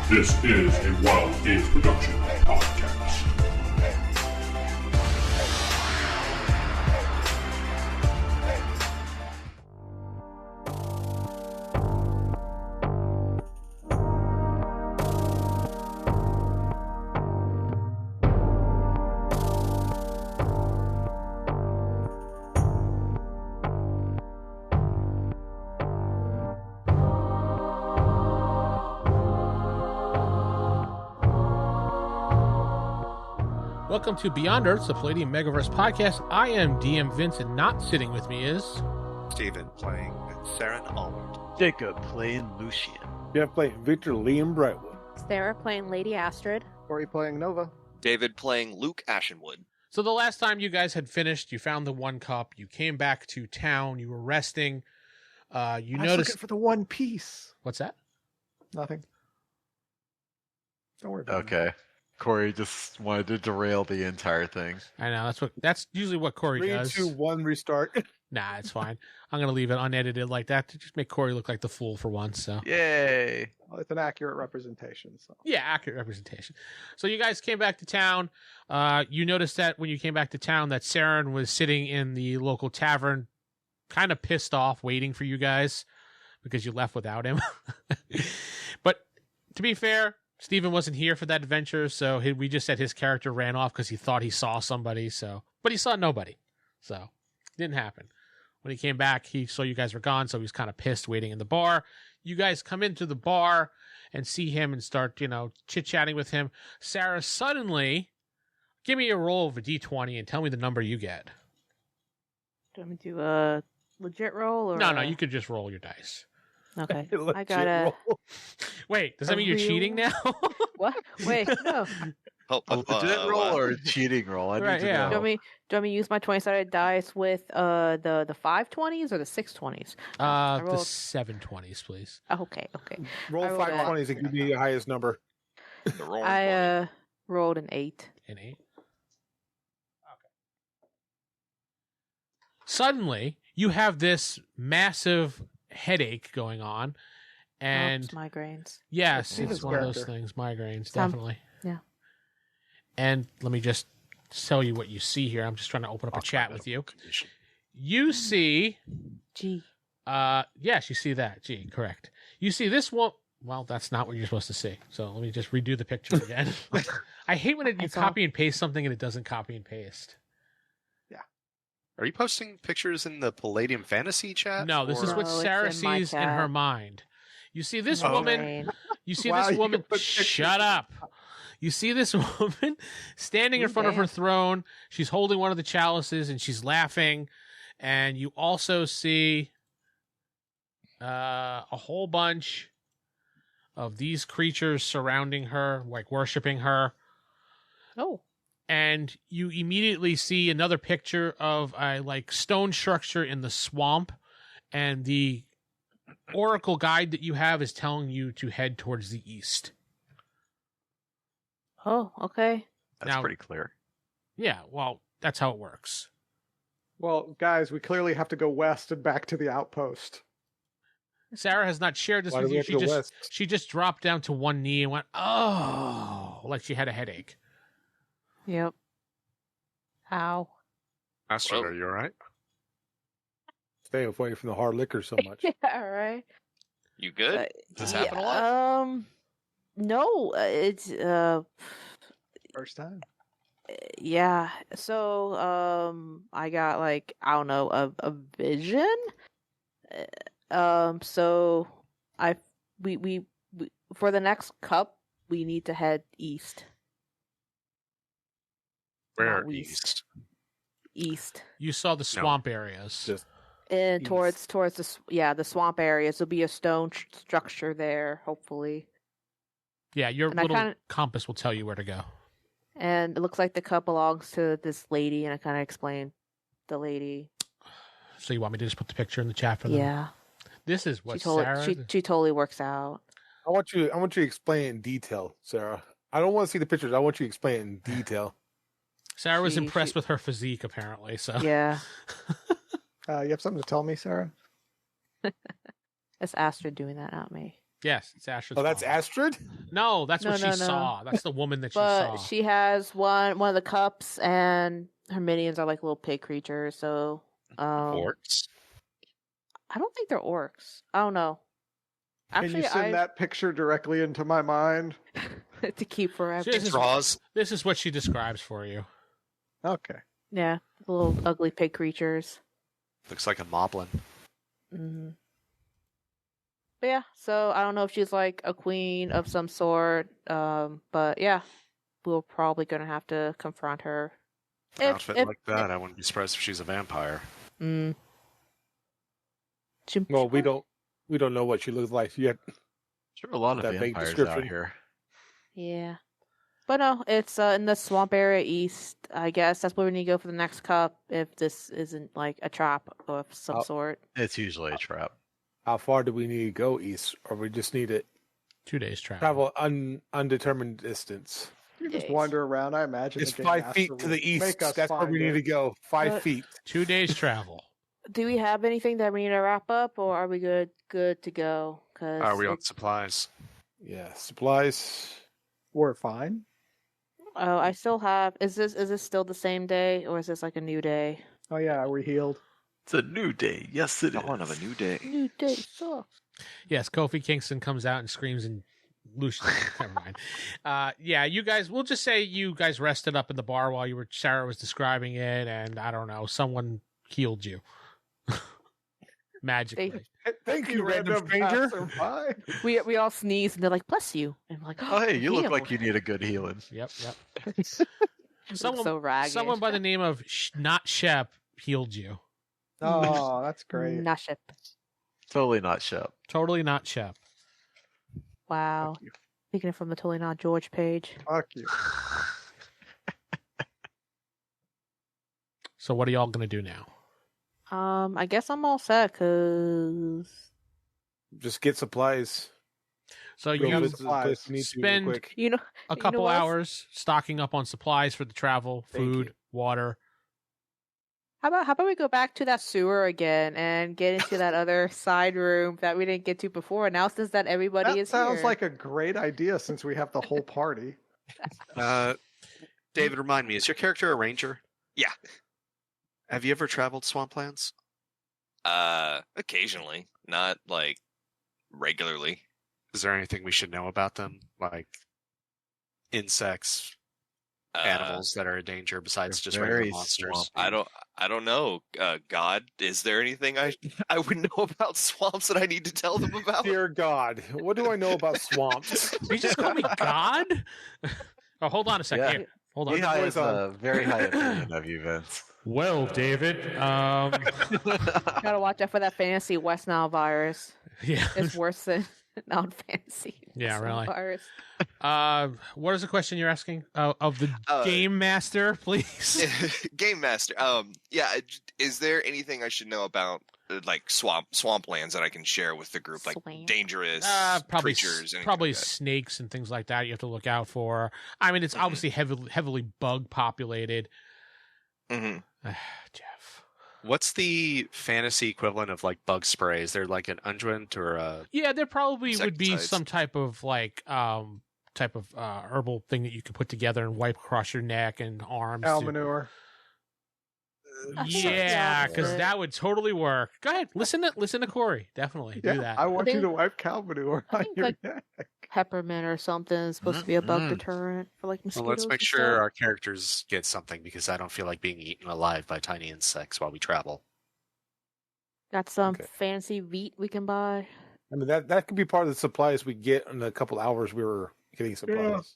This is a Wild Age Production podcast. Welcome to Beyond Earth's the Palladin Megaverse podcast. I am DM Vince, and not sitting with me is Steven playing Seran Allward. Jakob playing Lucian. Geoff playing Victor Liam Brightwood. Sarah playing Lady Astrid. Corey playing Nova. David playing Luke Ashenwood. So the last time you guys had finished, you found the one cup, you came back to town, you were resting. You I was noticed looking for the one piece. What's that? Nothing. Don't worry about it. Okay. Corey just wanted to derail the entire thing. I know that's usually what Corey 3, does. 2, 1, restart. Nah, it's fine. I'm gonna leave it unedited like that to just make Corey look like the fool for once. So Yay! Well, it's an accurate representation. So yeah, accurate representation. So you guys came back to town. You noticed that when you came back to town that Seran was sitting in the local tavern, kind of pissed off, waiting for you guys because you left without him. But to be fair, Steven wasn't here for that adventure, so we just said his character ran off because he thought he saw somebody. But he saw nobody, so it didn't happen. When he came back, he saw you guys were gone, so he was kind of pissed, waiting in the bar. You guys come into the bar and see him and start, chit-chatting with him. Sarah, suddenly, give me a roll of a d20 and tell me the number you get. Do you want me to do a legit roll? Or No, you could just roll your dice. Okay. Legit I got a... roll. Wait, does that mean you're cheating now? What? Wait, no. A legit roll or a cheating roll? I Right, need to yeah. Do know. you want me to use my 20-sided dice with the 520s or the 620s? The rolled- 720s, please. Oh, okay. Roll I rolled 5 a- 20s and give me the highest number. The roaring I rolled an 8. An 8. Okay. Suddenly, you have this massive headache going on, and It's migraines. yes, Steven's it's one of those character. things, migraines, Some- definitely. yeah. And let me just tell you what you see here. I'm just trying to open up a chat with you. You see, Gee. yes, you see that. Gee, correct. You see this one. Well, that's not what you're supposed to see. So let me just redo the picture again. I hate when you saw- copy and paste something and it doesn't copy and paste. Are you posting pictures in the Palladium Fantasy chat? No, this is or- what No, it's Sarah in my sees in chat. her mind. You see this Oh. woman. Brain. You see Wow, this you woman. can put pictures Shut in- up. You see this woman standing in front of her Damn. throne. She's holding one of the chalices and she's laughing. And you also see a whole bunch of these creatures surrounding her, like worshiping her. Oh. And you immediately see another picture of a stone structure in the swamp, and the oracle guide that you have is telling you to head towards the east. Oh, okay. That's Now- pretty clear. Yeah, well, that's how it works. Well, guys, we clearly have to go west and back to the outpost. Sarah has not shared this Why do with we you. have to go west? She just dropped down to one knee and went, "Oh," like she had a headache. Yep. Ow. Astrid, are you alright? Stay away from the hard liquor so much. Yeah, all right. You good? Does this happen a lot? No, it's First time. yeah. So I got I don't know, a vision. So we for the next cup we need to head east. Where Not east? East. You saw the swamp areas. Just And East. towards the swamp areas. There'll be a stone structure there, hopefully. Yeah, your And I little kinda- compass will tell you where to go. And it looks like the cup belongs to this lady, and I kind of explained the lady. So you want me to just put the picture in the chat for them? Yeah, This is what she totally Sarah. she totally works out. I want you to explain it in detail, Sarah. I don't want to see the pictures. I want you to explain it in detail. Sarah was She- impressed with her physique, apparently. So Yeah, You have something to tell me, Sarah? it's Astrid doing that, not me. yes, it's Astrid's Oh, that's fault. Astrid? No, that's what No, she no. saw. That's the woman that she But saw. she has one of the cups, and her minions are like little pig creatures. So, Orcs. I don't think they're orcs. I don't know. Can Actually, you send that picture directly into my mind? to keep forever. This is- Draws. This is what she describes for you. Okay. Yeah, little ugly pig creatures. Looks like a moblin. Hmm. But yeah, so I don't know if she's like a queen of some sort. But yeah, we're probably gonna have to confront her. An outfit like that, I wouldn't be surprised if she's a vampire. Mm. Well, we don't know what she looks like yet. Sure, a lot of That vague vampires out description. here. Yeah. But no, it's in the swamp area east. I guess that's where we need to go for the next cup if this isn't like a trap of some Oh. sort. It's usually a trap. How far do we need to go east, or we just need to 2 days travel. travel undetermined distance? You just Days. wander around. I imagine It's the game 5 master feet to will the east. make us That's where find we need it. to go. 5 But- feet. 2 days travel. Do we have anything that we need to wrap up, or are we good to go? Cause Are we on supplies? Yeah, supplies. We're fine. Oh, I still have. Is this still the same day, or is this like a new day? Oh yeah, are we healed? It's a new day. Yes, it is. Dawn of a new day. New day sucks. Yes, Kofi Kingston comes out and screams and Lucian. Never mind. Yeah, you guys. We'll just say you guys rested up in the bar while Sarah was describing it, and I don't know, someone healed you magically. Thank you, random stranger. passerby. We all sneeze and they're like, "Bless you," and I'm like, Oh, hey, you look healed." like you need a good healing. Yep. Someone so ragged. Someone by the name of not Shep healed you. Oh, that's great. Naship. Totally not Shep. Totally not Shep. Wow. Fuck you. Speaking it from the Totally Not George page. Fuck you. So what are y'all gonna do now? I guess I'm all set because Just get supplies. So Go you visit the place we need to spend- real quick. you know a know couple what? hours stocking up on supplies for the travel, Thank food, you. water. how about we go back to that sewer again and get into that other side room that we didn't get to before. Now since that everybody That is sounds here. like a great idea since we have the whole party. David, remind me, is your character a ranger? Yeah. Have you ever traveled swamplands? Occasionally, not like regularly. Is there anything we should know about them? Like insects, animals that are a danger besides They're just regular very monsters? swampy. I don't know. God, is there anything I would know about swamps that I need to tell them about? Dear God, what do I know about swamps? You just call me God? Oh, hold on a second. Yeah. Here, hold He on. has a very high opinion of you, Vince. Well, David. Gotta watch out for that fantasy West Nile virus. Yeah. It's worse than non-fantasy. Yeah, West Nile really. Virus. What is the question you're asking of the game master, please? Game master. Yeah. Is there anything I should know about like swamplands that I can share with the group, like Swamp. dangerous Probably creatures? anything probably like that? snakes and things like that. You have to look out for. I mean, it's obviously heavily bug populated. Mhm. Jeff. What's the fantasy equivalent of like bug spray? Is there like an unguent or a? Yeah, there probably would be Insecticides. some type of herbal thing that you could put together and wipe across your neck and arms. Cow to- manure. I think that's the Yeah, because opposite. that would totally work. Go ahead, listen to Corey. Definitely Yeah, do that. I want I you think- to wipe cow manure I on think, your like, neck. Peppermint or something is supposed to be a bug Mm-mm. deterrent for like mosquitoes. Well, let's make and sure stuff. our characters get something because I don't feel like being eaten alive by tiny insects while we travel. Got some Okay. fancy wheat we can buy. I mean, that could be part of the supplies we get in the couple hours we were getting supplies.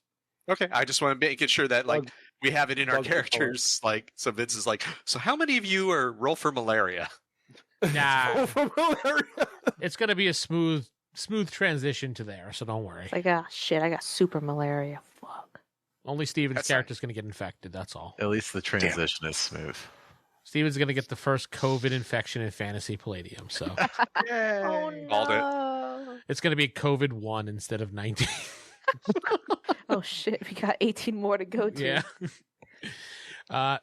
Okay, I just want to make it sure that like Bug- we have it in our bug repellent. characters. Like, so Vince is like, so how many of you are roll for malaria? Nah, Oh, from malaria. it's gonna be a smooth transition to there, so don't worry. It's like, ah, shit, I got super malaria. Fuck. Only Steven's That's character's gonna get infected. That's all. At least the transition is smooth. Steven's gonna get the first COVID infection in Fantasy Palladium, so Yay. Oh Called it. no! it's gonna be COVID 1 instead of 19. Oh shit, we got 18 more to go to. Yeah.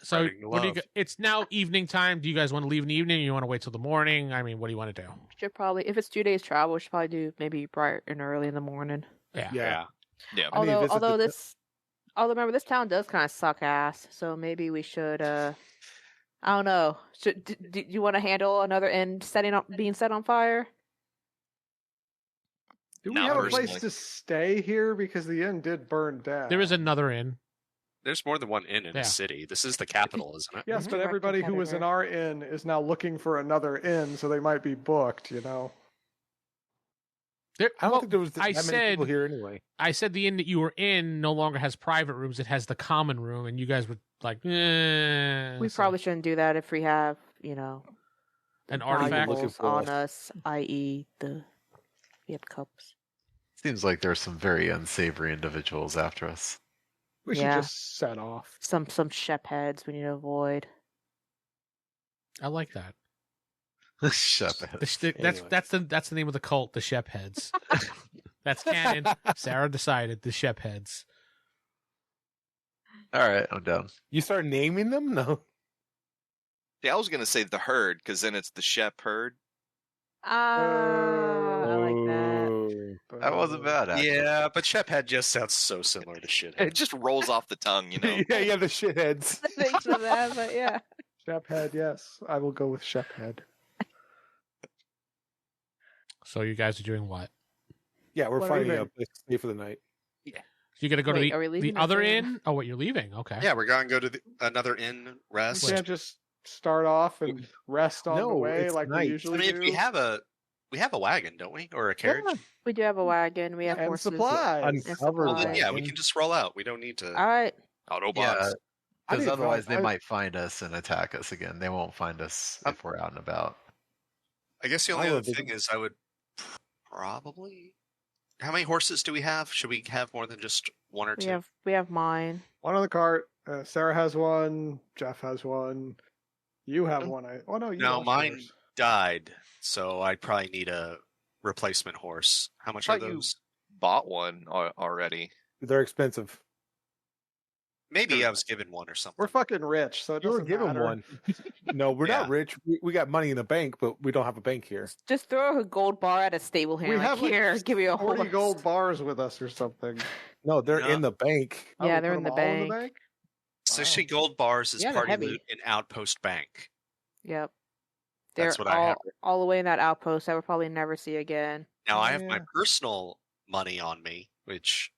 So Spreading the what do you? love. It's now evening time. Do you guys want to leave in the evening? Or you want to wait till the morning? I mean, what do you want to do? Should probably, if it's 2 days travel, we should probably do maybe bright and early in the morning. Yeah. Yeah. Yeah. I need to visit Although remember this town does kind of suck ass, so maybe we should. I don't know. Do you want to handle another inn being set on fire? Do we Not have a personally. place to stay here? Because the inn did burn down. There is another inn. There's more than one inn in Yeah. the city. This is the capital, isn't it? Yes, but Direct everybody who was in competitor. our inn is now looking for another inn, so they might be booked, you know? There, I don't well, think there was I that many said people here anyway. I said the inn that you were in no longer has private rooms. It has the common room, and you guys were like, We so- probably shouldn't do that if we have, an artifact. Looking valuables for on us. us, i.e., we have cups. Seems like there's some very unsavory individuals after us. We should Yeah. just set off. Some shep heads we need to avoid. I like that. Shut up. Anyway. That's the name of the cult, the Shep Heads. That's canon. Sarah decided the Shep Heads. All right, I'm down. You start naming them? No. Yeah, I was gonna say the herd because then it's the Shep herd. I like that. Oh. That wasn't bad, actually. Yeah, but Shephead just sounds so similar to It shithead. just rolls off the tongue, you know. yeah, the shitheads. Thanks for that, but yeah. Shephead, yes. I will go with Shephead. So you guys are doing what? Yeah, we're What are we finding a doing? place to stay for the night. You're gonna go Wait, to are we the leaving or other staying? inn? Oh, wait, you're leaving? Okay. Yeah, we're going to go to another inn, rest. We can't just start off and rest on the No, way it's like night. we I usually mean, do. we have a wagon, don't we, or a carriage? Yeah, we do have a wagon. We have and horses. supplies. Uncover Well, Well, then, that. yeah, we can just roll out. We don't need to All right. Autobots. Yeah, I because need otherwise advice. they might find us and attack us again. They won't find us if we're out and about. I guess the only I other would thing is I would probably. How many horses do we have? Should we have more than just one or two? We have mine. One on the cart. Sarah has one. Jeff has one. You have one. No, you No, lost mine yours. died, so I'd probably need a replacement horse. How much I are thought you- those? Bought one already. They're expensive. Maybe I was given one or something. We're fucking rich, so it You were doesn't given matter. one. No, we're not Yeah. rich. We got money in the bank, but we don't have a bank here. Just throw a gold bar at a stable hand. We like, have, like, here, give me a 40 horse. gold bars with us or something. No, they're Yeah. in the bank. Oh, Yeah, we they're put in them the all in bank. 60 Wow. gold bars is Yeah, they're party heavy. loot in Outpost Bank. Yep. They're That's what I have. all the way in that outpost that we'll probably never see again. Now I have my Yeah. personal money on me, which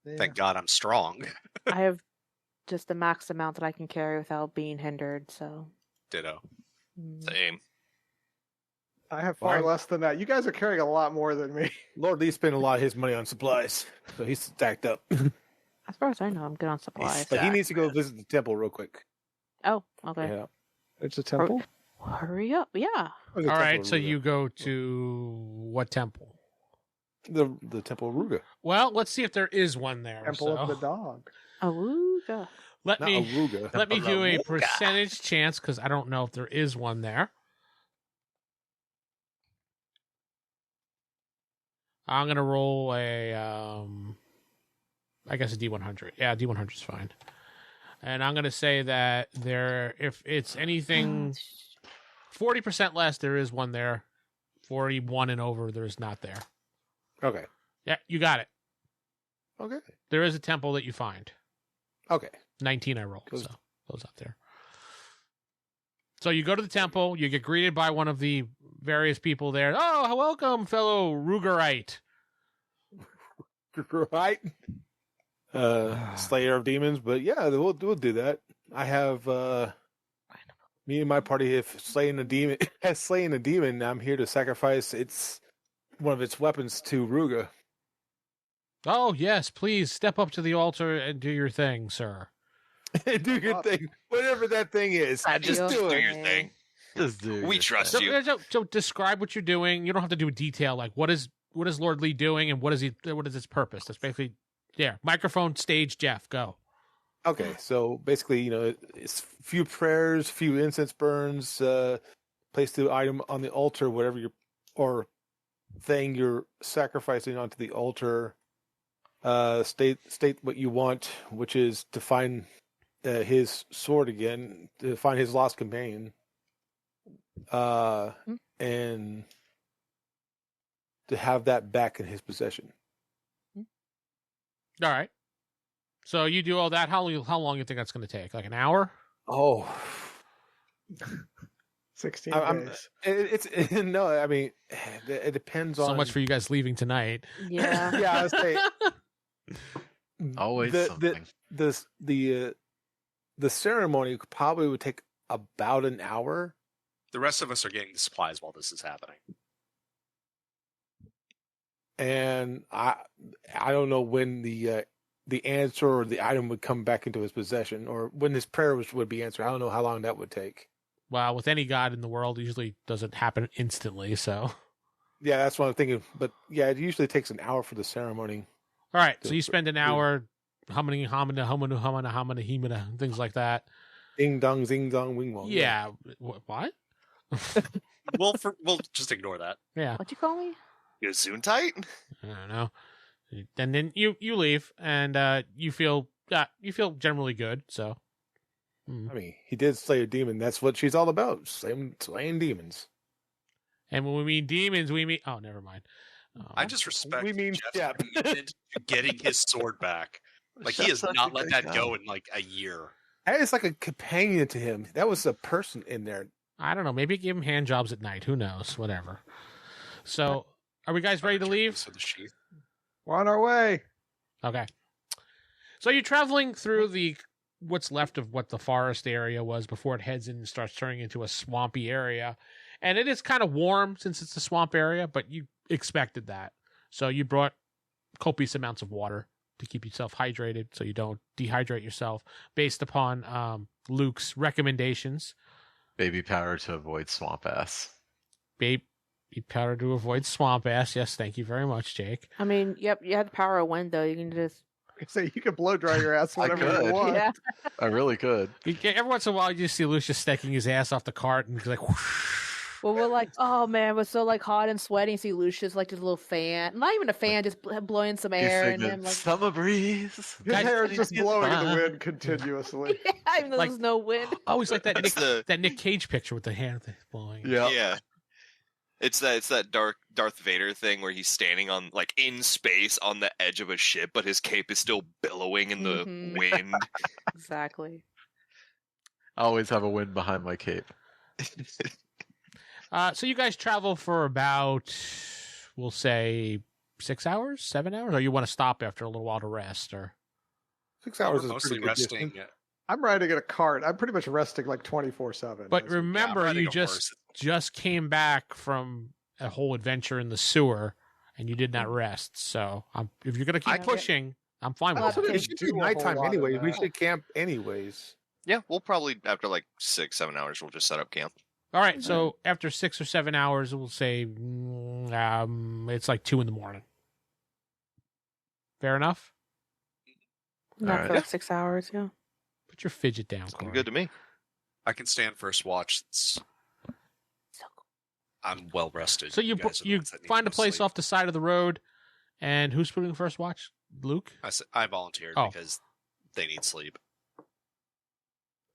Yeah. thank God I'm strong. I have just the max amount that I can carry without being hindered, so. Ditto. Same. I have far Fine. less than that. You guys are carrying a lot more than me. Lord Lee spent a lot of his money on supplies, so he's stacked up. As far as I know, I'm good on supplies. But he needs to go visit the temple real quick. Oh, okay. Yeah. It's a temple. Hurry up. Yeah. Or the All Temple right. of So Ruga. you go to what temple? the Temple of Ruga, Well, let's see if there is one there. Temple so of the dog. Awooga. let not me Aruga. let me do a Aruga. percentage chance because I don't know if there is one there. I'm gonna roll a I guess a D100. Yeah, D100 is fine. And I'm gonna say that there, if it's anything 40% less, there is one there. 41 and over, there is not there. Okay. Yeah, you got it. Okay. There is a temple that you find. Okay. 19 I rolled, Goes- so goes up there. So you go to the temple, you get greeted by one of the various people there. Oh, welcome, fellow Rugerite. Right. Slayer of demons, but yeah, we'll do that. I have me and my party have slain a demon. Has slain a demon. I'm here to sacrifice one of its weapons to Ruga. Oh, yes, please step up to the altar and do your thing, sir. Do your thing, whatever that thing is. Just Your do Do it. your thing. Just do We your trust thing. you. So describe what you're doing. You don't have to do a detail like what is Lord Lee doing and what is its purpose. That's basically microphone, stage, Geoff, go. Okay, so basically, it's few prayers, few incense burns, place the item on the altar, whatever or thing you're sacrificing onto the altar. State what you want, which is to find his sword again, to find his lost companion, and to have that back in his possession. All right. So you do all that. How long you think that's going to take? Like an hour? Oh, 16 I'm- days. it's no. I mean, it depends on So much for you guys leaving tonight. Yeah. Yeah, I was saying Always something. the ceremony probably would take about an hour. The rest of us are getting the supplies while this is happening. And I don't know when the answer or the item would come back into his possession, or when his prayer would be answered. I don't know how long that would take. Well, with any god in the world, it usually doesn't happen instantly. So, Yeah, that's what I'm thinking. But yeah, it usually takes an hour for the ceremony. all right. So you spend an hour humming, himana, things like that. Ding dong, zing dong, wing wong. Yeah. What? We'll just ignore that. Yeah. What'd you call me? Gesundheit? I don't know. And then you leave, and you feel generally good. So, I mean, he did slay a demon. That's what she's all about. Slaying demons. and when we mean demons, we mean never mind. I just respect We mean Jeff's commitment to getting his sword back. Like, he has not let that go in like a year. That is like a companion to him. That was a person in there. I don't know. Maybe give him hand jobs at night. Who knows? Whatever. So, are we guys ready to leave? So the sheath. We're on our way. Okay. So you're traveling through what's left of what the forest area was before it heads in and starts turning into a swampy area. And it is kind of warm since it's a swamp area, but you expected that. So you brought copious amounts of water to keep yourself hydrated so you don't dehydrate yourself based upon Luke's recommendations. Baby powder to avoid swamp ass. Baby powder to avoid swamp ass. Yes, thank you very much, Jake. I mean, yep, you have the power of wind, though. You can just. So you can blow dry your ass I whenever you could. want. Yeah. I really could. Every once in a while, you just see Lucian sticking his ass off the cart and he's like, whoosh. Well, we're like, oh man, we're so like hot and sweaty. See Lucius like this little fan, not even a fan, just blowing some air, and then like, summer breeze. His Guys, hair is just blowing in the fine. wind continuously. yeah, even though Like- there's no wind. I always like that That's that Nick Cage picture with the hand blowing. Yeah. Yeah. It's that Darth Vader thing where he's standing on like in space on the edge of a ship, but his cape is still billowing in the Mhm. wind. Exactly. I always have a wind behind my cape. So you guys travel for about, we'll say, 6 hours, 7 hours, or you want to stop after a little while to rest, or 6 hours We're is mostly pretty good resting. distance. I'm riding in a cart. I'm pretty much resting like 24/7. But remember, riding you a just horse. just came back from a whole adventure in the sewer, and you did not rest. So if you're gonna keep pushing, I'm fine with Also, that. they It should be nighttime anyway. We should camp anyways. Yeah, we'll probably after like 6-7 hours we'll just set up camp. All right. So after 6 or 7 hours, we'll say it's like 2 a.m. Fair enough. Not Alright. for like 6 hours, yeah. Put your fidget down, Sounds Corey. good to me. I can stand first watch. So I'm well rested. So you guys are the you ones that need find to a place sleep. off the side of the road, and who's putting first watch? Luke. I volunteered Oh. because they need sleep.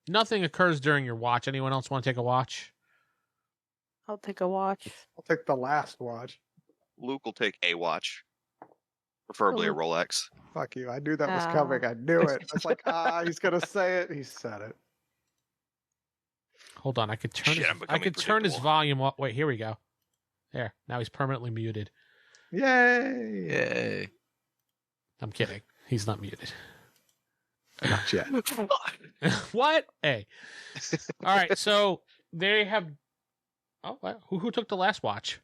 Nothing occurs during your watch. Anyone else want to take a watch? I'll take a watch. I'll take the last watch. Luke will take a watch, preferably a Ooh. Rolex. Fuck you. I knew that was Oh. coming. I knew it. It's like, he's going to say it. He said it. Hold on, I could turn. Shit, his, I'm I becoming could turn his predictable. volume up. Wait, here we go. There. Now he's permanently muted. Yay. Yay. I'm kidding. He's not muted. Not yet. What? Hey. All right. So they have. Oh, what? Who took the last watch?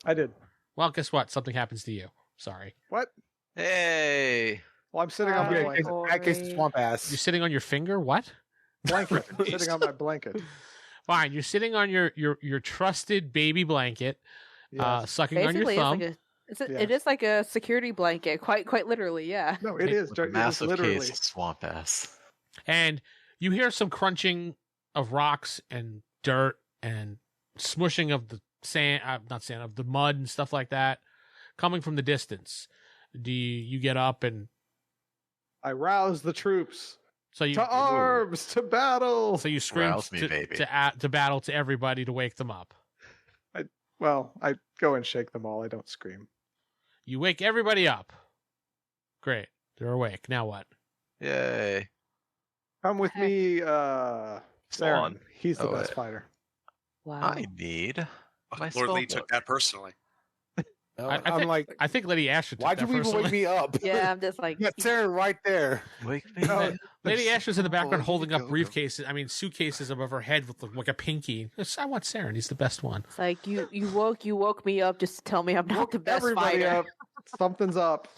I did. Well, guess what? Something happens to you. Sorry. What? Hey. Well, I'm sitting on my Yeah, blanket. in that case, it's swamp You're ass. sitting on your finger. What? Blanket. I'm sitting on my blanket. Fine. You're sitting on your trusted baby blanket, Yes. sucking on your Basically, thumb. it is like a security blanket, quite literally, yeah. No, it is. With a It is massive literally. case of swamp ass. And you hear some crunching of rocks and dirt and smushing of the sand, not sand, of the mud and stuff like that coming from the distance. Do you get up and I rouse the troops. so you To arms! To battle! so you scream Rouse me, baby. to battle to everybody to wake them up. Well, I go and shake them all. I don't scream. You wake everybody up. Great. They're awake. Now what? Yay. Come with me, on. Seran. He's the Oh, best wait. fighter. Wow. I need my Lord Lee spell took that personally. I'm like, I think Lady Astrid took why'd that you even personally. wake me up? Yeah, I'm just like, You got Sarah right there. Wake me No, up. Lady Astrid's in the background Oh, holding you up go. suitcases above her head with like a pinky. I want Seran. He's the best one. it's like you woke me up just to tell me I'm not the best Everybody fighter. up. Something's up.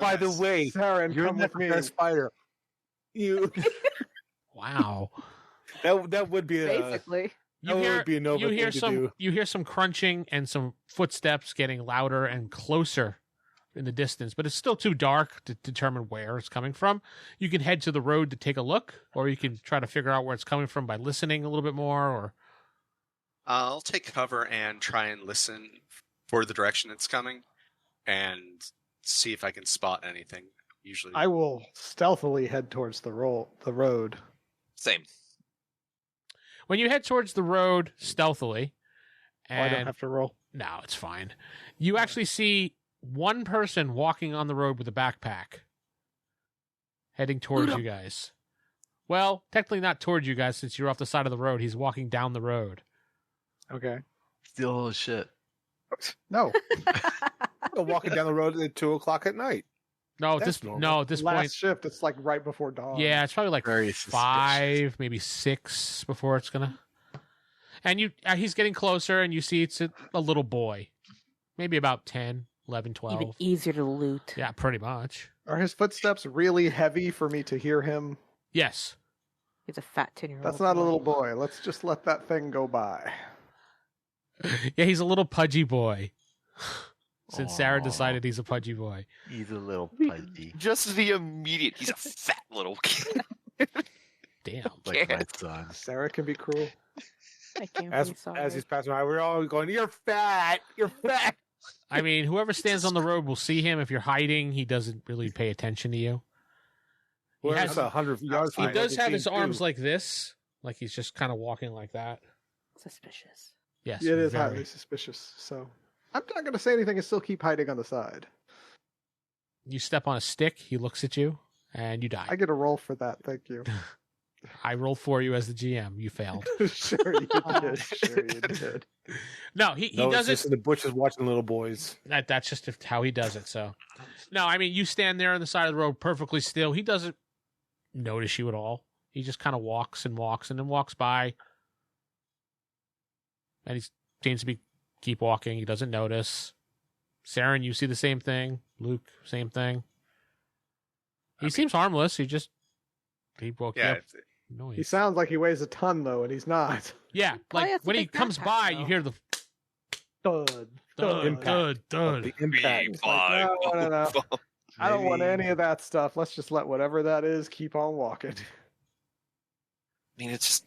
By the way, Seran, you're come not with the me. best fighter. You Wow. that would be a Basically. You That hear, would be a Nova you hear thing to some do. you hear some crunching and some footsteps getting louder and closer in the distance, but it's still too dark to determine where it's coming from. You can head to the road to take a look, or you can try to figure out where it's coming from by listening a little bit more. Or I'll take cover and try and listen for the direction it's coming, and see if I can spot anything. Usually, I will stealthily head towards the road. Same. when you head towards the road stealthily, Oh, I don't and have to roll. no, it's fine. You actually see one person walking on the road with a backpack, heading towards you guys. Well, technically not towards you guys, since you're off the side of the road. He's walking down the road. Okay. Steal his shit. No. Go walking down the road at 2:00 at night. No, at That's this normal. no, at this Last point, shift, it's like right before dawn. yeah, it's probably like Very 5, maybe 6 before it's gonna. And he's getting closer, and you see it's a little boy, maybe about 10, 11, 12. Even easier to loot. Yeah, pretty much. Are his footsteps really heavy for me to hear him? Yes. He's a fat 10-year-old. That's not a little boy. Let's just let that thing go by. Yeah, he's a little pudgy boy. Since Sarah Aw. decided he's a pudgy boy. He's a little pudgy. Just the immediate. He's a fat little kid. Damn. Like my son. Sarah can be cruel. I can't As be sorry. as he's passing by, we're all going, "You're fat. You're fat." I mean, whoever stands on the road will see him. If you're hiding, he doesn't really pay attention to you. He Well, has- that's 100 yards. He from does the have his team, arms too. like this, like he's just kind of walking like that. Suspicious. Yes, It is very. highly suspicious. So I'm not going to say anything and still keep hiding on the side. You step on a stick, he looks at you, and you die. I get a roll for that. Thank you. I rolled for you as the GM. You failed. Sure you did. Sure you did. No, he No, does it's just it. in the bushes watching little boys. That's just how he does it. So, no, I mean, you stand there on the side of the road perfectly still. He doesn't notice you at all. He just kind of walks and then walks by. And he seems to keep walking. He doesn't notice. Seran, you see the same thing. Luke, same thing. He seems harmless. He woke you yeah. up. Noise. He sounds like he weighs a ton, though, and he's not. Yeah, Probably like has a when he big comes backpack, by, though. you hear the Thud. thud, Impact. thud, thud. The impact. It's like, no. I don't want Maybe- any of that stuff. Let's just let whatever that is keep on walking. I mean, it's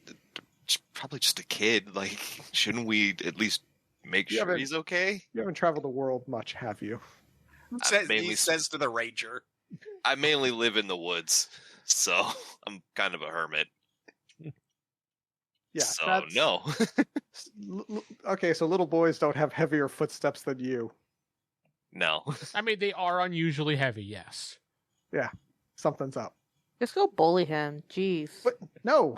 probably just a kid. Like, shouldn't we at least make You sure haven't- he's okay? You haven't traveled the world much, have you? mainly- He says to the ranger. I mainly live in the woods, so I'm kind of a hermit. Yeah. so that's- no. Okay, so little boys don't have heavier footsteps than you. No. I mean, they are unusually heavy, yes. Something's up. Just go bully him. Jeez. But no.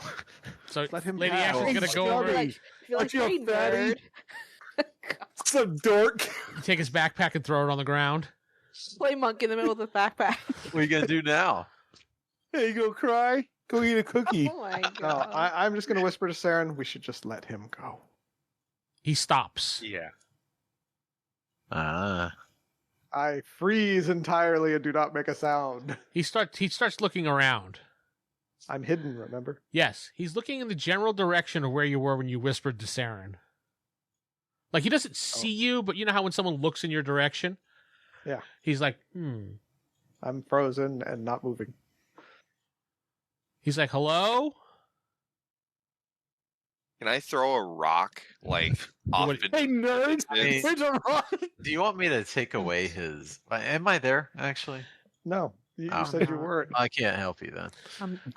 So Let him Lady go. Astrid's gonna He's go gonna over, be like, feel like, Aren't you a "Hey, fatty?" nerd." Some dork. take his backpack and throw it on the ground. Play monk in the middle of the backpack. What are you gonna do now? Hey, you go cry. Go eat a cookie. Oh my No, god. I'm just going to whisper to Seran, we should just let him go. He stops. Yeah. Ah. I freeze entirely and do not make a sound. He starts looking around. I'm hidden, remember? Yes, he's looking in the general direction of where you were when you whispered to Seran. Like, he doesn't see you, but you know how when someone looks in your direction? Yeah. He's like, I'm frozen and not moving. He's like, hello? Can I throw a rock, like, off What- into Hey, nerd. Hey. Where's a rock? Do you want me to take away his? Am I there actually? No, you Oh. said you weren't. I can't help you then.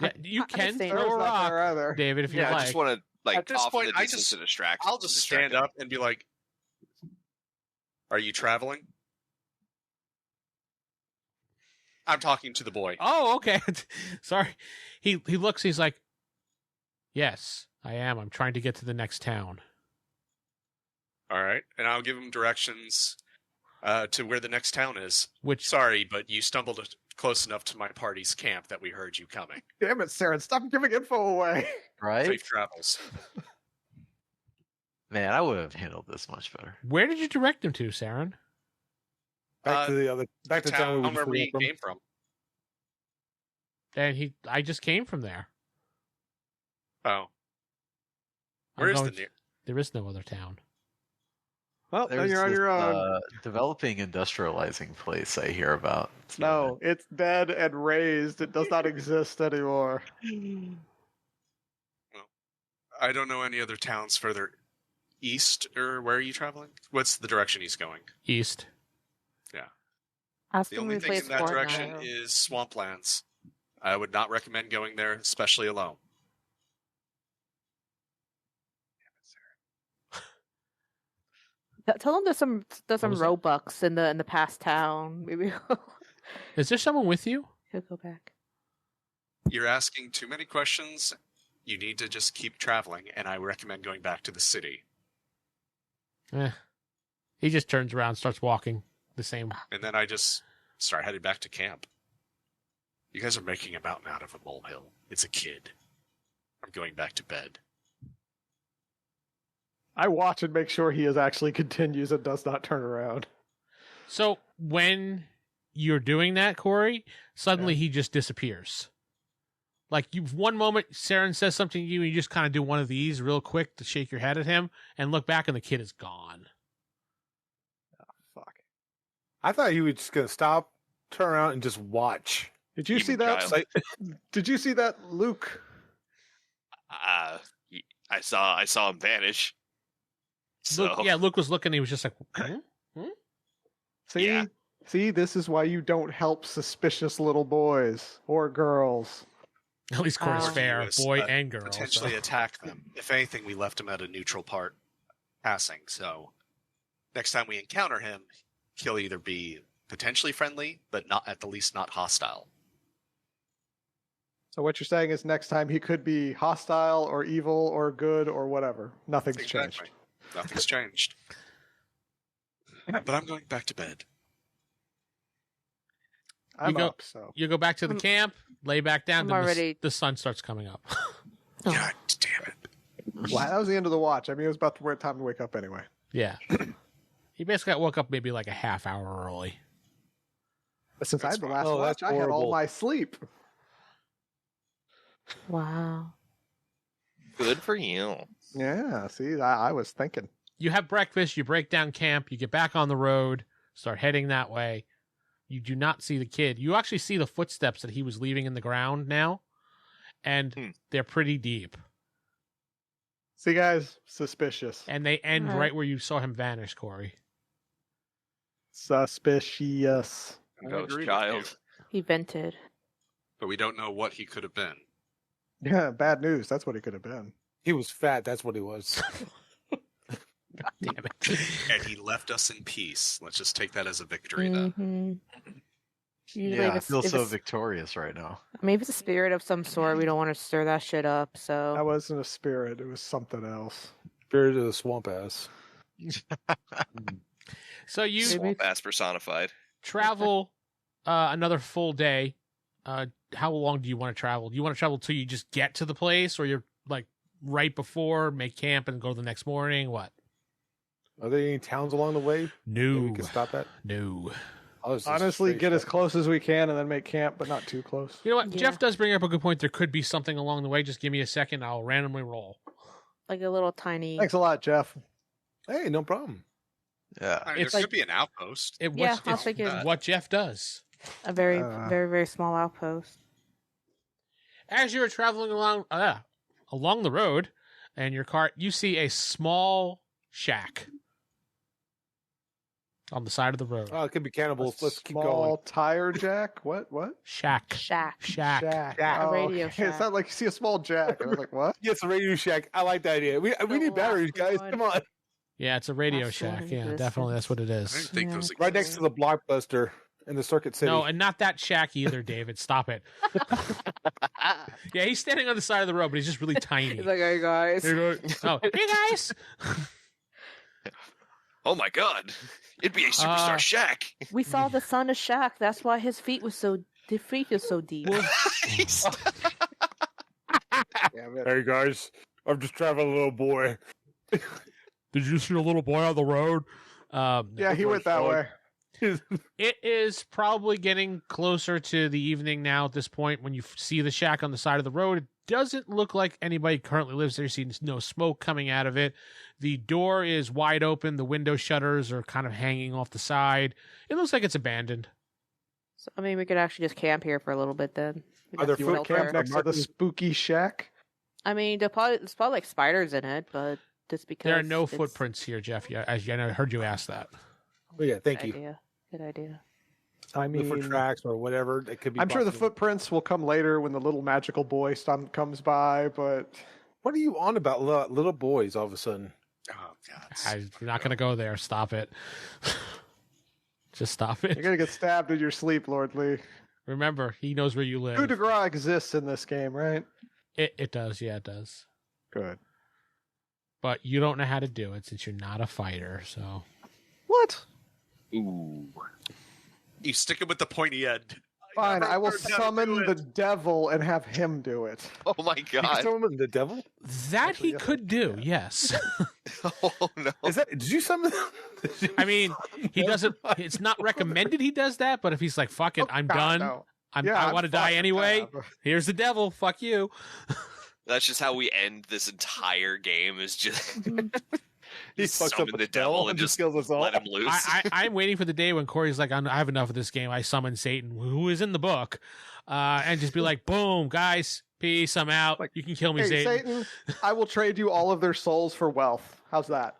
Yeah, you I'm can just saying, throw a Sarah's not rock, there either. David, if you Yeah, I like. just want to, like, At this off point, in the I distance just- to distract. I'll just stand up and be like, "Are you traveling?" I'm talking to the boy. Oh, okay. Sorry. He looks. He's like, yes, I am. I'm trying to get to the next town. All right, and I'll give him directions to where the next town is. Which Sorry, but you stumbled close enough to my party's camp that we heard you coming. Damn it, Seran! Stop giving info away. Right? Safe travels. Man, I would have handled this much better. Where did you direct him to, Seran? Back to the town where we just came from. And I just came from there. Oh, I'm where is going the near? There is no other town. Well, then There's you're on this, your own. developing industrializing place I hear about. No, it's dead and raised. It does not exist anymore. I don't know any other towns further east, or where are you traveling? What's the direction he's going? East. Ask The him only to thing replace in that direction Fortnite. is swamplands. I would not recommend going there, especially alone. Tell him there's some was it? Robux in the past town. Maybe Is there someone with you? he'll go back. You're asking too many questions. You need to just keep traveling, and I recommend going back to the city. He just turns around, starts walking the same. And then I just start heading back to camp. You guys are making a mountain out of a molehill. It's a kid. I'm going back to bed. I watch and make sure he is actually continues and does not turn around. So when you're doing that, Corey, suddenly he just disappears. Like one moment, Seran says something to you, and you just kind of do one of these real quick to shake your head at him, and look back, and the kid is gone. Fuck. I thought he was just gonna stop, turn around, and just watch. Did you Even see that? child. Did you see that, Luke? I saw him vanish. So Luke was looking. He was just like, See? Yeah. See, this is why you don't help suspicious little boys or girls. at least Corey's Oh. fair, Was, boy and girl. Potentially so. attack them. If anything, we left him at a neutral part passing. So next time we encounter him, he'll either be potentially friendly, but not at the least not hostile. So what you're saying is next time he could be hostile or evil or good or whatever. Nothing's Exactly. changed. Nothing's changed. But I'm going back to bed. I'm go- up, so. You go back to the camp, lay back down, I'm then already- the sun starts coming up. Oh. God damn it. Well, that was the end of the watch. I mean, it was about time to wake up anyway. Yeah. He basically got woke up maybe like a half hour early. But since I had the last Oh, watch, that's I had all horrible. my sleep. Wow. good for you. Yeah, see, I was thinking. You have breakfast, you break down camp, you get back on the road, start heading that way. You do not see the kid. You actually see the footsteps that he was leaving in the ground now, and they're pretty deep. See, guys, suspicious. And they end Alright. right where you saw him vanish, Corey. Suspicious. I Ghost agree with child. you, He vented. but we don't know what he could have been. Yeah, bad news. That's what he could have been. He was fat. That's what he was. God damn it. And he left us in peace. Let's just take that as a victory then. Mm-hmm. Yeah, I feel so victorious right now. Maybe it's a spirit of some sort. We don't want to stir that shit up. That So wasn't a spirit. It was something else. Spirit of the swamp ass. So you Swamp ass personified. travel another full day. How long do you want to travel? Do you want to travel till you just get to the place, or you're like right before, make camp, and go the next morning? What? Are there any towns along the way that No. we can stop at? No. I was just Honestly, straight get as shot. close as we can and then make camp, but not too close. You know what? Yeah. Geoff does bring up a good point. There could be something along the way. Just give me a second. I'll randomly roll. like a little tiny. Thanks a lot, Jeff. Hey, no problem. Yeah. I mean, It's there like- could be an outpost. Yeah, I'll it's take it. what Geoff does. A very, Uh. very, very small outpost. As you're traveling along the road, and your cart, you see a small shack on the side of the road. Oh, it could be cannibals. Let's keep Small going. tire jack? What? Shack. Shack. Shack. Jack. A radio okay. shack. It sounded like you see a small jack. I was like, what? Yes, a radio shack. I like that idea. We The need batteries, last guys. one. Come on. Yeah, it's a radio That's shack. what Yeah, it is. definitely. That's what it I is. didn't think Yeah. those Right next to the Blockbuster in the Circuit City. No, and not that shack either, David. Stop it. Yeah, he's standing on the side of the road, but he's just really tiny. He's like, hey guys. Oh, hey guys. Oh my god, it'd be a superstar shack. We saw the son of Shaq. That's why his feet was so deep. Hey guys, I'm just traveling, little boy. Did you see a little boy on the road? Yeah, he went that way. It is probably getting closer to the evening now at this point. When you see the shack on the side of the road, it doesn't look like anybody currently lives there. You see no smoke coming out of it. The door is wide open. The window shutters are kind of hanging off the side. It looks like it's abandoned. So, I mean, we could actually just camp here for a little bit then. Are there You foot would camp camp next to the spooky shack? I mean, there's probably like spiders in it, but just because There are no it's- footprints here, Jeff. Yeah, I heard you ask that. Oh, yeah, thank Good you. idea. Good idea. I Look mean, for tracks or whatever. It could be. I'm sure the possible. footprints will come later when the little magical boy comes by, but What are you on about, little boys? All of a sudden, Oh god. I'm not going to go there. Stop it. Just stop you're it. going to get stabbed in your sleep, Lord Lee. Remember, he knows where you Coup de live. grace exists in this game, right? It does. Yeah, it does. Good. But you don't know how to do it since you're not a fighter. So What? Ooh. You stick him with the pointy end. Fine, never I will learned how to summon do the it. devil and have him do it. Oh my you can god. summon the devil. that Actually, he yeah. could do. Yes. Oh no. Is that? Did you summon? I mean, he doesn't. It's not recommended he does that. But if he's like, "Fuck it, Oh, I'm God, done. no. I Yeah, want to I'm die fucking anyway. tab. Here's the devil. Fuck you." That's just how we end this entire game. Is just He fucks up summon a the spell devil and just kills us all. let him loose. I'm waiting for the day when Corey's like, I have enough of this game. I summon Satan, who is in the book, and just be like, boom, guys, peace, I'm out. Like, You can kill me, Hey, Satan. Satan, I will trade you all of their souls for wealth. How's that?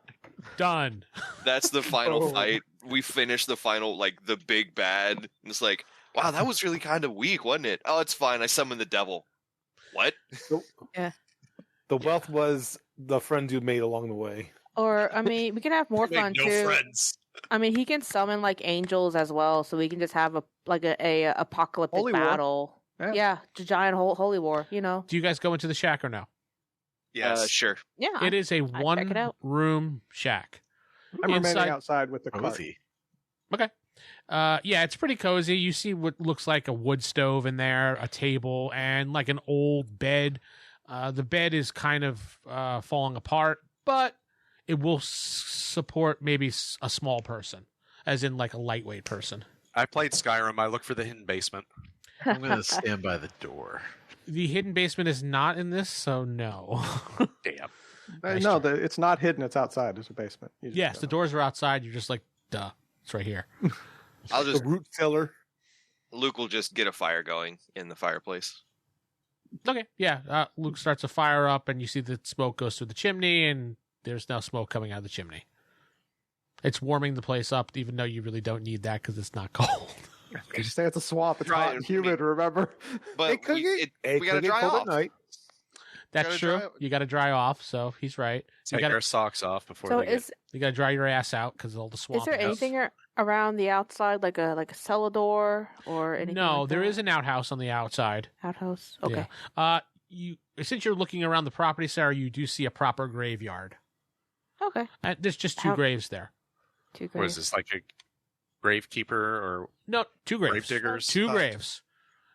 Done. That's the final Oh. fight. We finish the final, like the big bad. And it's like, wow, that was really kind of weak, wasn't it? Oh, it's fine. I summoned the devil. What? The wealth was the friends you made along the way. Or, I mean, we can have more Make fun no too. friends. I mean, he can summon like angels as well, so we can just have a apocalyptic Holy war. battle. Yeah. Yeah, the giant holy war. You know. Do you guys go into the shack or no? Yes. Sure. Yeah. It is a check it out. one-room shack. I'm remaining Inside- outside with the cart. Cozy. Yeah, it's pretty cozy. You see what looks like a wood stove in there, a table, and like an old bed. The bed is kind of falling apart, but it will support maybe a small person, as in like a lightweight person. I played Skyrim. I look for the hidden basement. I'm going to stand by the door. The hidden basement is not in this, so no. Damn. Nice No, try. it's not hidden. It's outside. There's a basement. You just Yes, don't the know. doors are outside. You're just like, duh, it's right here. I'll just The root tiller. Luke will just get a fire going in the fireplace. Okay, yeah. Luke starts a fire up, and you see the smoke goes through the chimney, and there's now smoke coming out of the chimney. It's warming the place up, even though you really don't need that because it's not cold. You just say it's a swamp. It's Right, hot and humid. Remember? But It could we, get- it, we gotta dry cold off. at night. That's Gotta true. dry- You got to dry off, so he's right. You Take got our socks off before So they get... is to dry your ass out because all the swamp. is there anything around the outside, like a cellar door or anything? No, like there that? is an outhouse on the outside. Outhouse. Okay. You since you're looking around the property, Sarah, you do see a proper graveyard. Okay. There's just two How- graves there. Two What is graves. this, like a gravekeeper or... No, two graves. Grave diggers? Two Oh. graves.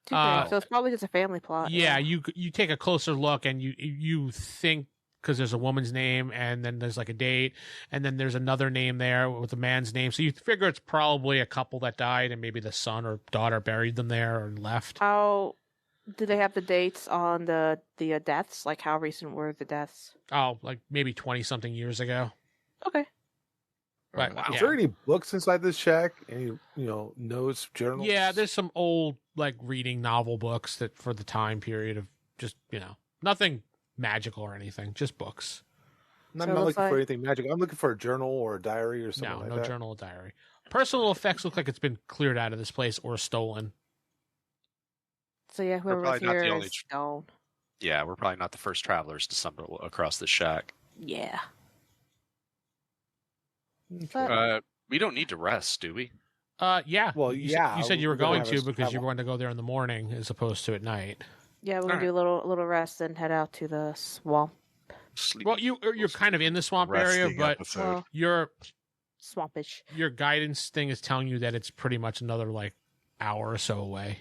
Two uh, graves. So it's probably just a family plot. Yeah, you take a closer look and you think because there's a woman's name and then there's like a date and then there's another name there with a man's name. So you figure it's probably a couple that died and maybe the son or daughter buried them there and left. How do they have the dates on the deaths? Like how recent were the deaths? Oh, like maybe 20 something years ago. Okay. But Wow. Is yeah. there any books inside this shack? Any notes, journals? Yeah, there's some old like reading novel books that for the time period of just nothing magical or anything, just books. I'm So it not looks looking for like- anything magic. I'm looking for a journal or a diary or something No, like no that. journal or diary. Personal effects look like it's been cleared out of this place or stolen. So yeah, whoever was probably not the here only is gone. Yeah, we're probably not the first travelers to stumble across this shack. Yeah. Okay. But We don't need to rest, do we? Yeah. Well, you yeah, you said you were we're gonna going have to us because have you a- were going to go there in the morning as opposed to at night. Yeah, we're gonna do a little rest and head out to the swamp. Well, you're kind of in the swamp area, Resting but episode. Well, your swampish. guidance thing is telling you that it's pretty much another like hour or so away.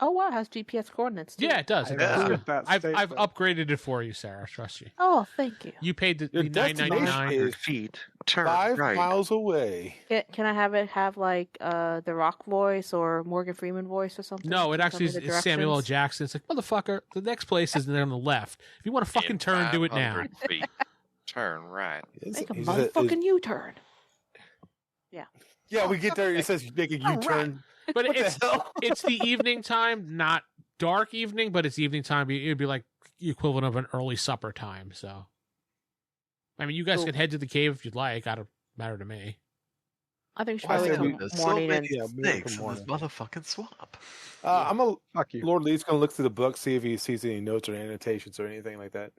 Oh wow, it has GPS coordinates too. Yeah, it does. I It does. agree Yeah. with that I've statement. upgraded it for you, Sarah. Trust you. Oh, thank you. You paid the Your $9.99. destination is feet. Turn 5 right. miles away. Can I have it have like the Rock voice or Morgan Freeman voice or something? No, it to actually tell me is the Samuel L. directions? Jackson. It's like, motherfucker, the next place is there on the left. If you want to fucking turn, do it now. 500 feet. Turn right. Make a Is it- motherfucking U-turn. Yeah, we get there. It says make a U-turn. But What the it's hell? it's the evening time, not dark evening, but it's evening time. It'd be like the equivalent of an early supper time. So, I mean, you guys Cool. can head to the cave if you'd like. I don't matter to me. I think we should Why probably is wait there till There's morning so and many Yeah, we went snakes for in this morning. motherfucking swamp. I'm a Fuck you. Lord Lee's gonna look through the book, see if he sees any notes or annotations or anything like that.